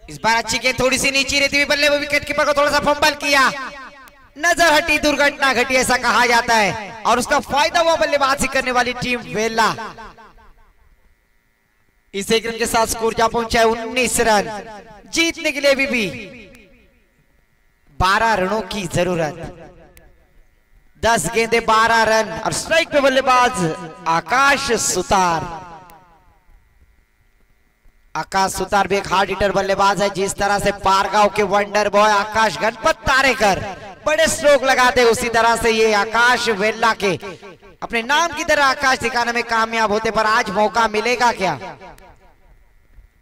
इस बार अच्छी गेंद थोड़ी सी नीचे रहती हुई बल्ले में विकेट कीपर को थोड़ा सा फंबल किया. नजर हटी, दुर्घटना घटी ऐसा कहा जाता है, और उसका फायदा हुआ बल्लेबाजी करने वाली टीम वेला. इस एक रन के साथ स्कोर जा पहुंचा है 19 रन. जीतने के लिए भी 12 रनों की जरूरत. 10 गेंदे 12 रन और स्ट्राइक पे बल्लेबाज आकाश सुतार। आकाश सुतार भी एक हार्ड हिटर बल्लेबाज है। जिस तरह से पारगांव के वंडर बॉय आकाश गणपत तारेकर बड़े स्ट्रोक लगाते हैं, उसी तरह से ये आकाश वेल्ला के अपने नाम की तरह आकाश दिखाने में कामयाब होते। पर आज मौका मिलेगा क्या?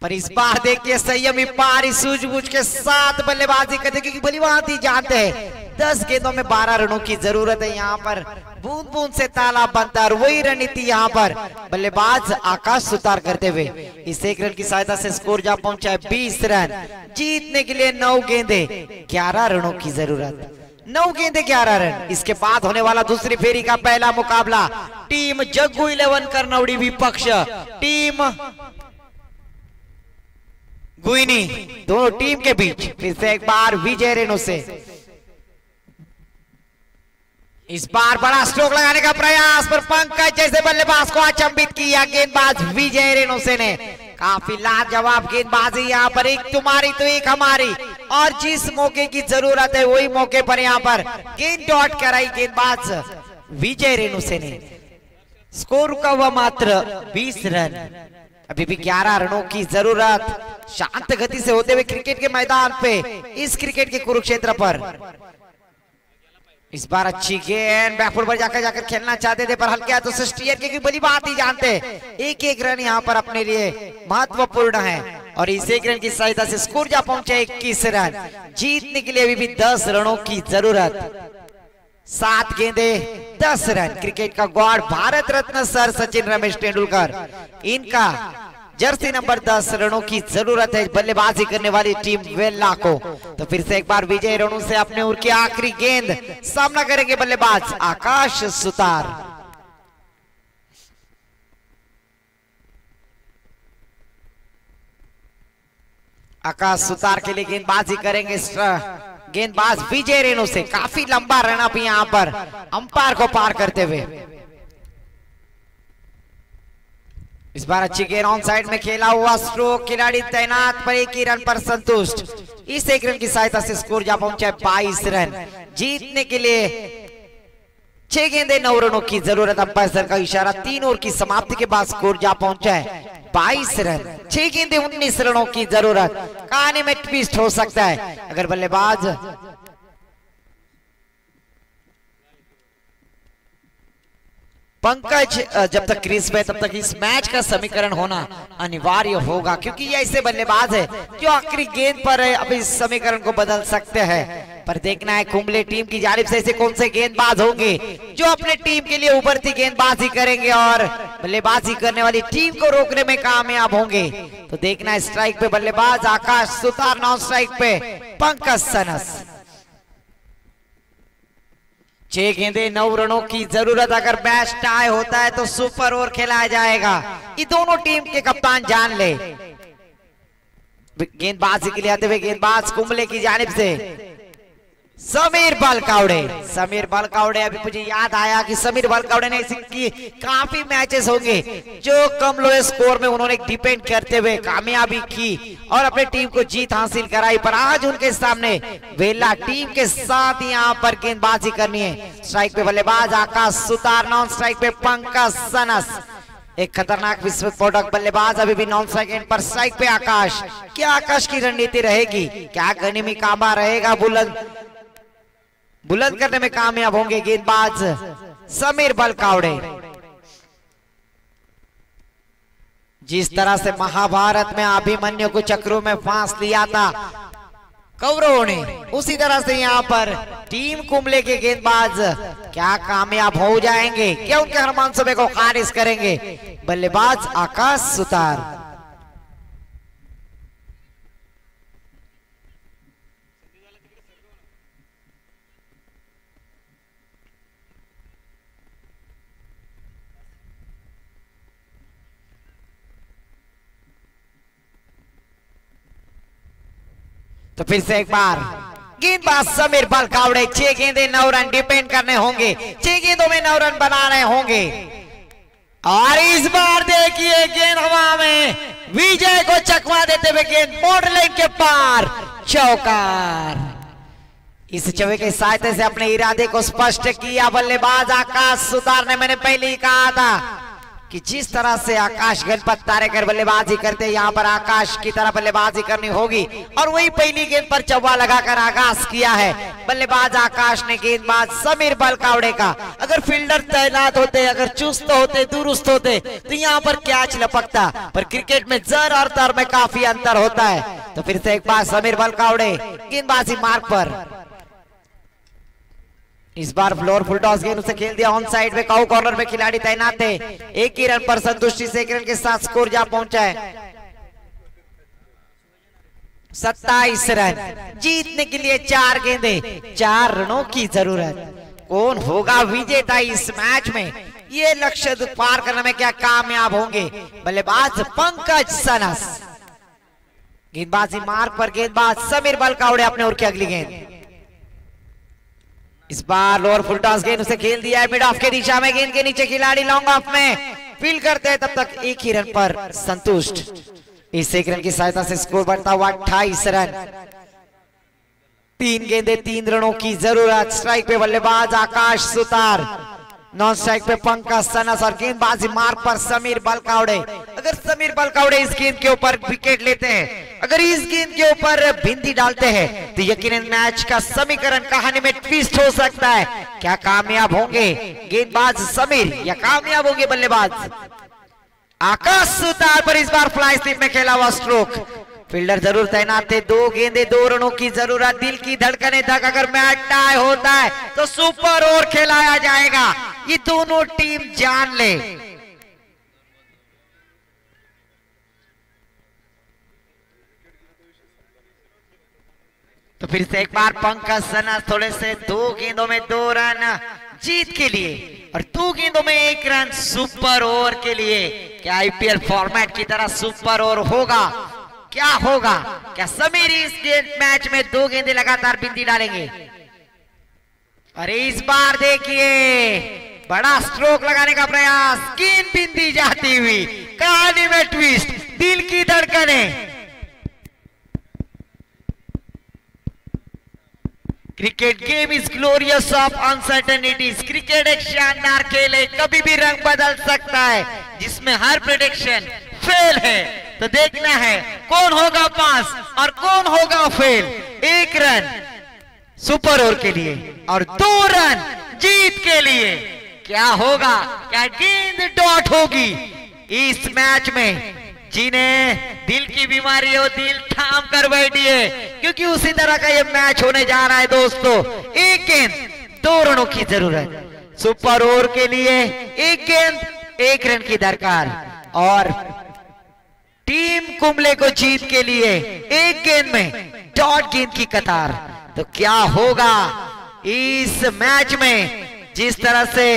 पर इस बार देखिए संयमी पारी सूझबूझ के साथ बल्लेबाजी करते, क्योंकि बल्लेबाजी जानते हैं 10 गेंदों में 12 रनों की जरूरत है। यहाँ पर बूंद बूंद से तालाब बनता है और वही रणनीति यहाँ पर बल्लेबाज आकाश सुतार करते हुए इस 1 रन की सहायता से स्कोर जा पहुंचा है 20 रन। जीतने के लिए 9 गेंदे 11 रनों की जरूरत। 9 गेंदे 11 रन। इसके बाद होने वाला दूसरी फेरी का पहला मुकाबला टीम जग्गू 11 करनौड़ी विपक्ष टीम गुइनी, दोनों टीम के बीच फिर से एक बार विजय रेणु से। इस बार बड़ा स्ट्रोक लगाने का प्रयास पर पंकज जैसे बल्लेबाज को अचंभित किया गेंदबाज विजय रेणु से ने। काफी लाजवाब गेंदबाजी यहाँ पर, एक तुम्हारी तो एक हमारी, और जिस मौके की जरूरत है वही मौके पर यहाँ पर गेंद डॉट कराई गेंदबाज विजय रेणु से ने। स्कोर रुका हुआ मात्र 20 रन। अभी भी 11 रनों की जरूरत। शांत गति से होते हुए क्रिकेट के मैदान पे, इस क्रिकेट के कुरुक्षेत्र पर इस बार अच्छी गेंद बैकफुट पर जाकर खेलना चाहते थे, पर हल्के हाथों से स्टीयर की बड़ी बात ही जानते। एक रन यहाँ पर अपने लिए महत्वपूर्ण है और इस 1 रन की सहायता से स्कोर जा पहुंचे 21 रन। जीतने के लिए अभी भी 10 रनों की जरूरत। 7 गेंदे 10 रन। क्रिकेट का गॉड भारत रत्न सर सचिन रमेश तेंदुलकर, इनका जर्सी नंबर 10 रनों की जरूरत है बल्लेबाजी करने वाली टीम वेल्ला को। तो फिर से एक बार विजय रेणु से अपने ओर की आखिरी गेंद सामना करेंगे बल्लेबाज आकाश सुतार। आकाश सुतार के लिए गेंदबाजी करेंगे गेंदबाज विजय रेणु से। काफी लंबा रन अप यहां पर अंपायर को पार करते हुए। इस बार अच्छी गेंद ऑन साइड में खेला हुआ स्ट्रोक, खिलाड़ी तैनात पर 1 ही रन पर संतुष्ट। इस 1 रन की सहायता से स्कोर जा पहुंचा है 22 रन। जीतने के लिए 6 गेंदे 9 रनों की जरूरत। अंपायर सर का इशारा 3 ओवर की समाप्ति के बाद स्कोर जा पहुंचा है 22 रन। 6 गेंदे 19 रनों की जरूरत। कहानी में ट्विस्ट हो सकता है अगर बल्लेबाज पंकज जब तक क्रीज पे तब तक इस मैच का समीकरण होना अनिवार्य होगा, क्योंकि ये ऐसे बल्लेबाज है जो आखिरी गेंद पर अब इस समीकरण को बदल सकते हैं। पर देखना है कुंबले टीम की जानिब से ऐसे कौन से गेंदबाज होंगे जो अपने टीम के लिए उभरती गेंदबाजी करेंगे और बल्लेबाजी करने वाली टीम को रोकने में कामयाब होंगे। तो देखना है स्ट्राइक पे बल्लेबाज आकाश सुतार, नॉन स्ट्राइक पे पंकज सनस। 6 गेंदे 9 रनों की जरूरत। अगर मैच टाई होता है तो सुपर ओवर खेलाया जाएगा। ये दोनों टीम के कप्तान जान ले। गेंदबाजी के लिए आते हुए गेंदबाज कुंबले की जानिब से समीर बलकावड़े। समीर बलकावड़े, अभी मुझे याद आया कि समीर बलकावड़े ने इसकी काफी मैचेस होंगे जो कम लो स्कोर में उन्होंने डिपेंड करते हुए कामयाबी की और अपने टीम को जीत हासिल कराई। पर आज उनके सामने वेला टीम के साथ यहाँ पर गेंदबाजी करनी है। स्ट्राइक पे बल्लेबाज आकाश सुतार, नॉन स्ट्राइक पे पंकज सनस। एक खतरनाक विस्फोटक बल्लेबाज अभी भी नॉन स्ट्राइक एंड पर स्ट्राइक पे आकाश। क्या आकाश की रणनीति रहेगी? क्या गनीमी काबा रहेगा? बुलंद करने में कामयाब होंगे गेंदबाज समीर बलकावड़े। जिस तरह से महाभारत में अभिमन्यु को चक्रों में फांस लिया था कौरवों ने, उसी तरह से यहाँ पर टीम कुंबले के गेंदबाज क्या कामयाब हो जाएंगे? क्या उनके हर मंसूबे को खारिज करेंगे बल्लेबाज आकाश सुतार? तो फिर से एक बार गेंदबाज समीर बलकावड़े। 6 गेंदे 9 रन डिपेंड करने होंगे। 6 गेंदों में 9 रन बनाने होंगे। और इस बार देखिए गेंद हवा में, विजय को चकमा देते हुए गेंद बॉर्डर लाइन के पार, चौकार। इस चवे के सहायता से अपने इरादे को स्पष्ट किया बल्लेबाज आकाश सुतार ने। मैंने पहले ही कहा था कि जिस तरह से आकाश गणपत तारेकर बल्लेबाजी करते यहाँ पर आकाश की तरह बल्लेबाजी करनी होगी और वही पहली गेंद पर चौवा लगाकर आगाज किया है बल्लेबाज आकाश ने। गेंदबाज समीर बलकावड़े का अगर फील्डर तैनात होते, अगर चुस्त होते, दुरुस्त होते तो यहाँ पर कैच लपकता, पर क्रिकेट में जर और तर में काफी अंतर होता है। तो फिर से एक बार समीर बलकावड़े गेंदबाजी मार्ग पर, इस बार फ्लोर फुल टॉस गेंद उसे खेल दिया ऑन साइड में। काउ कॉर्नर में खिलाड़ी तैनात थे। एक ही रन पर संतुष्टि से एक रन के साथ स्कोर जा पहुंचा है 27 रन। जीतने के लिए 4 गेंदे 4 रनों की जरूरत। कौन होगा विजेता इस मैच में, ये लक्ष्य पार करने में क्या कामयाब होंगे बल्लेबाज पंकज सनस। गेंदबाजी मार्ग पर गेंदबाज समीर बलकावड़े अपने ओर की अगली गेंद। इस बार लोअर फुल टॉस गेंद उसे खेल दिया है मिड ऑफ के दिशा में। गेंद के नीचे खिलाड़ी लॉन्ग ऑफ में फील्ड करते हैं, तब तक एक ही रन पर संतुष्ट। इस एक रन की सहायता से स्कोर बढ़ता हुआ 28 रन। 3 गेंदे 3 रनों की जरूरत। स्ट्राइक पे बल्लेबाज आकाश सुतार, नॉन स्ट्राइक पे पंकज सनस और गेंदबाजी मार्ग पर समीर बलकावड़े। अगर समीर बलकावड़े इस गेंद के ऊपर विकेट लेते हैं, अगर इस गेंद के ऊपर बिंदी डालते हैं तो यकीनन मैच का समीकरण कहानी में ट्विस्ट हो सकता है। क्या कामयाब होंगे गेंदबाज समीर या कामयाब होंगे बल्लेबाज आकाश सुतार पर? इस बार फ्लाई स्लिप में खेला हुआ स्ट्रोक। फील्डर जरूर तैनात थे। 2 गेंदे 2 रनों की जरूरत। दिल की धड़कने तक अगर मैच टाई होता है तो सुपर ओवर खिलाया जाएगा, ये दोनों टीम जान ले। तो फिर से एक बार पंकज सनस थोड़े से 2 गेंदों में 2 रन जीत के लिए और 2 गेंदों में 1 रन सुपर ओवर के लिए। क्या आईपीएल फॉर्मेट की तरह सुपर ओवर होगा? क्या होगा? क्या समीर इस मैच में 2 गेंदे लगातार बिंदी डालेंगे? अरे इस बार देखिए बड़ा स्ट्रोक लगाने का प्रयास, गेंद बिंदी जाती हुई, कहानी में ट्विस्ट, दिल की धड़कने। Cricket game is glorious of uncertainties. Cricket एक शानदार खेल है, कभी भी रंग बदल सकता है, जिसमें हर प्रेडिक्शन फेल है। तो देखना है कौन होगा पास और कौन होगा फेल। 1 रन सुपर ओवर के लिए और 2 रन जीत के लिए। क्या होगा? क्या गेंद डॉट होगी इस मैच में? जिन्हें दिल की बीमारी हो दिल थाम कर बैठिए, क्योंकि उसी तरह का ये मैच होने जा रहा है दोस्तों। 1 गेंद 2 रनों की जरूरत। सुपर ओवर के लिए 1 गेंद 1 रन की दरकार और टीम कुंबले को जीत के लिए 1 गेंद में डॉट गेंद की कतार। तो क्या होगा इस मैच में? जिस तरह से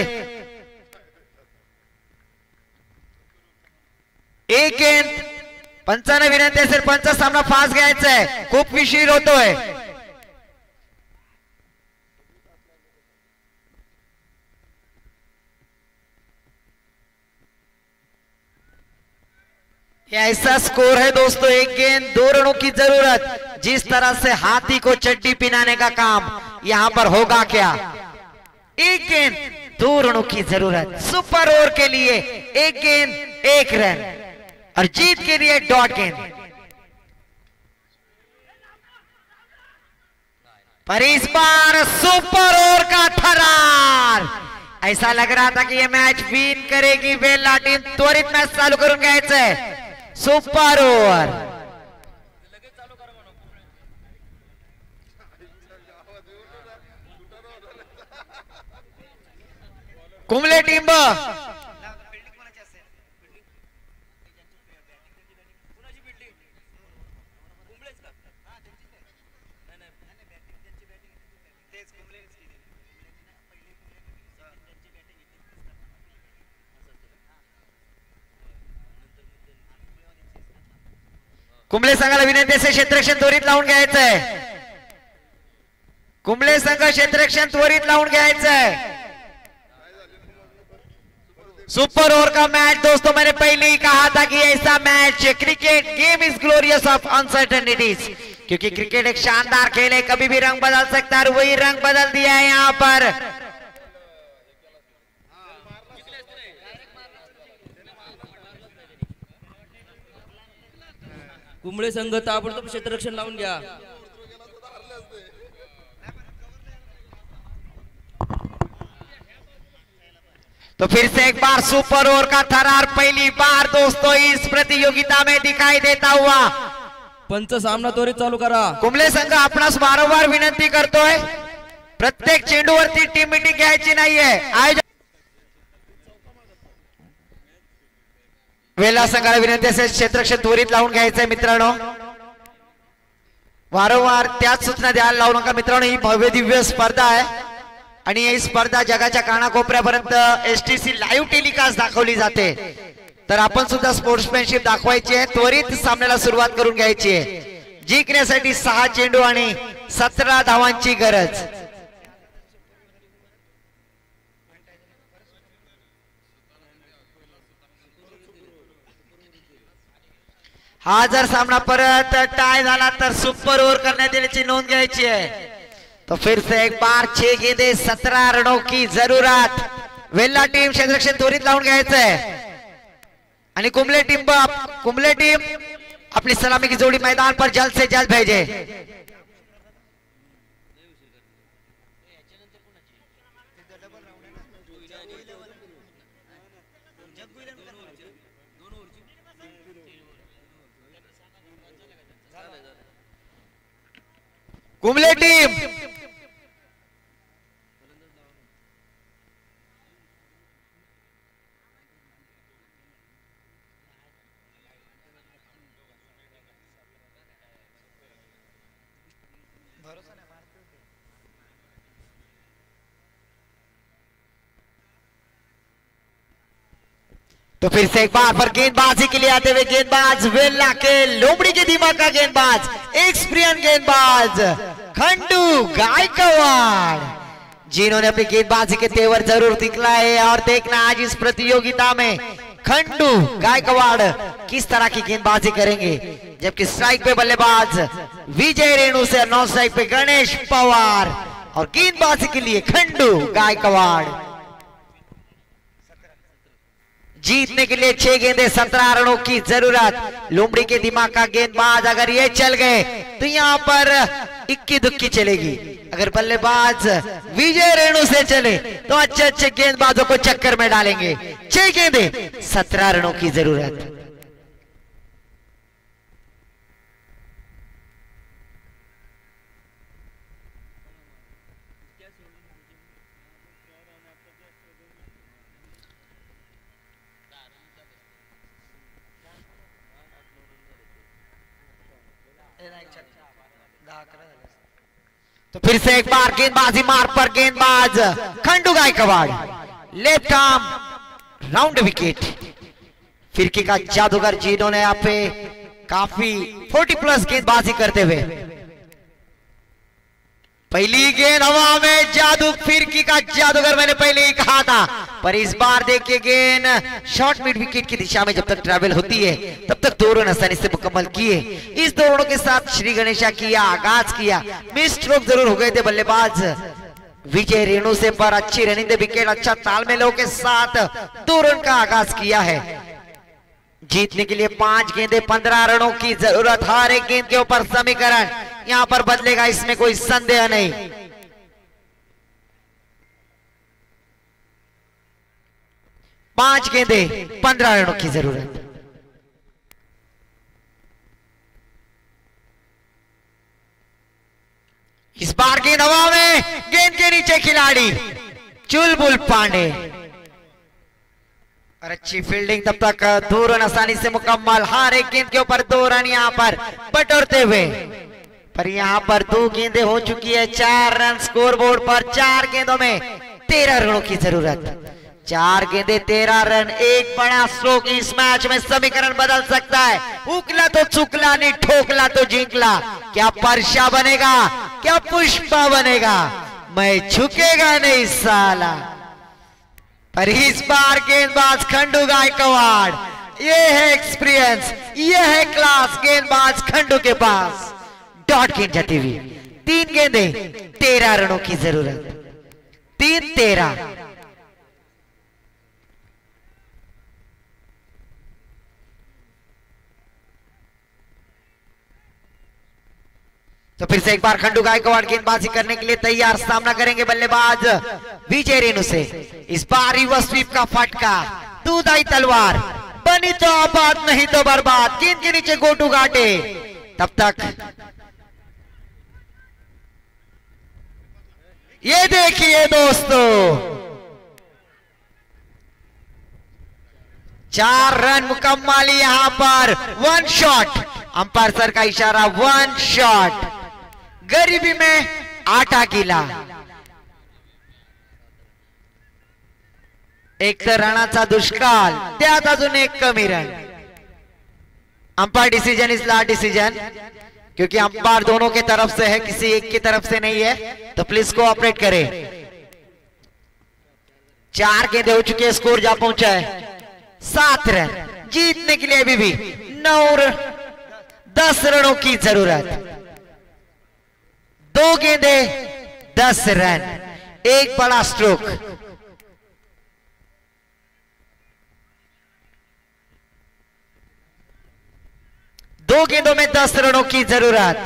1 गेंद 95 विनंती असेल, पंचा सामना फास्ट घ्यायचा आहे, खूप विशीर होतोय। ऐसा स्कोर है दोस्तों, 1 गेंद 2 रनों की जरूरत। जिस तरह से हाथी को चड्डी पिनाने का काम यहां पर होगा क्या? 1 गेंद 2 रनों की जरूरत। सुपर ओवर के लिए 1 गेंद 1 रन और जीत के लिए डॉट गेंद। पर इस बार सुपर ओवर का थरार। ऐसा लग रहा था कि यह मैच विन करेगी वेल्ला टीम। त्वरित मैच चालू करून घ्यायचंय। Super over Kumble team Kumble संघाला विनंती असेल क्षेत्ररक्षण त्वरित लावून घ्यायचंय। कुंबले संघ क्षेत्ररक्षण त्वरित लावून घ्यायचंय। सुपर ओवर का मैच दोस्तों, मैंने पहले ही कहा था कि ऐसा match cricket game is glorious of uncertainties. क्योंकि क्रिकेट एक शानदार खेल है, कभी भी रंग बदल सकता है, वही रंग बदल दिया है यहाँ पर। कुंबळे संघ ताबडतोब क्षेत्ररक्षण लावून घ्या। तो फिर से एक बार सुपर ओवर का थरार पहली बार दोस्तों इस प्रतियोगिता में दिखाई देता हुआ। पंच सामना त्वरित चालू करा। कुंबळे संघ आपणास वारंवार विनंती करतोय, प्रत्येक चेंडूवरती टीम मीटिंग घ्यायची नाहीये। आयोजक वेला संघाला विनंती असेल क्षेत्ररक्षण त्वरित लावून घ्यायचंय मित्रांनो, वारंवार त्याच सूचना द्यायला लावू नका मित्रांनो। ही भव्य दिव्य स्पर्धा आहे आणि ही स्पर्धा जगाच्या कानाकोपऱ्यापर्यंत एसटीसी लाईव्ह टेलिकास्ट दाखवली जाते, तर आपण सुद्धा स्पोर्ट्समॅनशिप दाखवायची आहे। त्वरित सामन्याला सुरुवात करून घ्यायची आहे। जिंकण्यासाठी 6 चेंडू आणि 17 धावांची गरज। हा जर सामना परत टाय झाला तर सुपर ओव्हर करण्यात येण्याची नोंद घ्यायची आहे। तो फिर से एक बार 6 गेंदे 17 रनों की जरूरत। वेल्ला टीम क्षेत्ररक्षण त्वरित लावून घ्यायचंय आणि कुंबळे टीम अपनी सलामी की जोड़ी मैदान पर जल्द से जल्द भेजे। कुंबळे टीम तो फिर से एक बार पर गेंदबाजी के लिए आते हुए गेंदबाज वेल्ला के लोमड़ी के दिमाग का गेंदबाज, एक्सपीरियंस गेंदबाज खंडू गायकवाड़, जिन्होंने अपनी गेंदबाजी के तेवर जरूर दिखलाए। और देखना आज इस प्रतियोगिता में खंडू गायकवाड़ किस तरह की गेंदबाजी करेंगे। जबकि स्ट्राइक पे बल्लेबाज विजय रेणु से, नॉन स्ट्राइक पे गणेश पवार और गेंदबाजी के लिए खंडू गायकवाड़। जीतने के लिए 6 गेंदे 17 रनों की जरूरत। लोमड़ी के दिमाग का गेंदबाज अगर ये चल गए तो यहाँ पर इक्की दुक्की चलेगी। अगर बल्लेबाज विजय रेणु से चले तो अच्छे अच्छे गेंदबाजों को चक्कर में डालेंगे। 6 गेंदे 17 रनों की जरूरत। तो फिर से एक बार गेंदबाजी मार्ग पर गेंदबाज Khandu Gaikwad, left arm round wicket. फिरकी का जादूगर जिन्होंने यहाँ पे काफी 40+ गेंदबाजी करते हुए। पहली गेंद हवा में जादू, फिरकी का जादूगर मैंने पहले ही कहा था। पर इस बार देखिए गेंद शॉर्ट मिड विकेट की दिशा में जब तक ट्रैवल होती है तब तक 2 रन आसानी से मुकम्मल किए। इस 2 रनों के साथ श्री गणेशा किया आगाज किया। मिस स्ट्रोक जरूर हो गए थे बल्लेबाज विजय रेणु से, पर अच्छी रनिंग विकेट, अच्छा तालमेलों के साथ 2 रन का आगाज किया है। जीतने के लिए 5 गेंदे 15 रनों की जरूरत। हर एक गेंद के ऊपर समीकरण यहां पर बदलेगा, इसमें कोई संदेह नहीं। पांच गेंदे 15 रनों की जरूरत। इस बार गेंद हवा में, गेंद के नीचे खिलाड़ी चुलबुल पांडे और अच्छी फील्डिंग, तब तक 2 रन आसानी से मुकम्मल। हर एक गेंद के ऊपर 2 रन यहां पर बटोरते हुए। पर यहां पर 2 गेंदें हो चुकी है, 4 रन स्कोरबोर्ड पर। 4 गेंदों में 13 रनों की जरूरत। 4 गेंदे 13 रन, एक बड़ा स्ट्रोक इस मैच में समीकरण बदल सकता है। उकला तो चुकला, नहीं ठोकला तो जिंकला। क्या परशा बनेगा, क्या पुष्पा बनेगा, मैं झुकेगा नहीं साला। पर इस बार गेंदबाज खंडू गायकवाड़, ये है एक्सपीरियंस, ये है क्लास गेंदबाज खंडू के पास। डॉट गेंद जाती हुई। 3 गेंदे 13 रनों की जरूरत। 3-13। तो फिर से एक बार खंडू गायकवाड़ गेंदबाजी करने के लिए तैयार, सामना करेंगे बल्लेबाज विजय रेणु से। इस बार रिवर्स स्वीप का फटका, दूधाई तलवार, बनी तो आबाद नहीं तो बर्बाद। गेंद के नीचे गोटू घाटे। तब तक ये देखिए दोस्तों, 4 रन मुकम्मल यहां पर। 1 शॉट, अंपायर सर का इशारा, 1 शॉट। गरीबी में आटा गीला। एक तर रनाचा दुष्काळ, त्यात अजून एक कमी run. Umpire decision is last decision, क्योंकि अंपायर दोनों के तरफ से है, किसी एक की तरफ से नहीं है, तो प्लीज कोऑपरेट करें। 4 गेंदे हो चुके हैं, स्कोर जा पहुंचा है 7 रन। जीतने के लिए अभी भी 10 रनों की जरूरत। 2 गेंदे 10 रन, एक बड़ा स्ट्रोक। दो गेंदों में 10 रनों की जरूरत।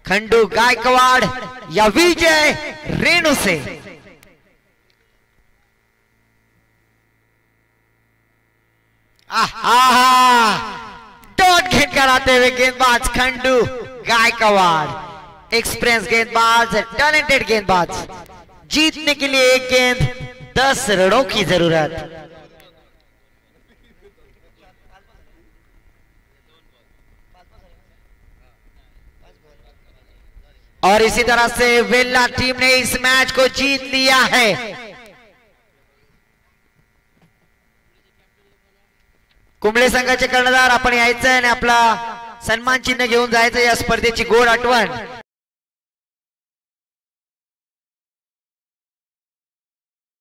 खंडू गायकवाड़ या विजय रेणु से। डॉट गेंद कराते हुए गेंदबाज खंडू गायकवाड़, एक्सपीरियंस गेंदबाज, टैलेंटेड गेंदबाज। जीतने के लिए एक गेंद 10 रनों की जरूरत। और इसी तरह से वेल्ला टीम ने इस मैच को जीत लिया है। कुंबळे संघाचे कर्णधार, आपण यायचं आणि आपला सन्मान चिन्ह घेऊन जायचं या स्पर्धेची गोड आठवण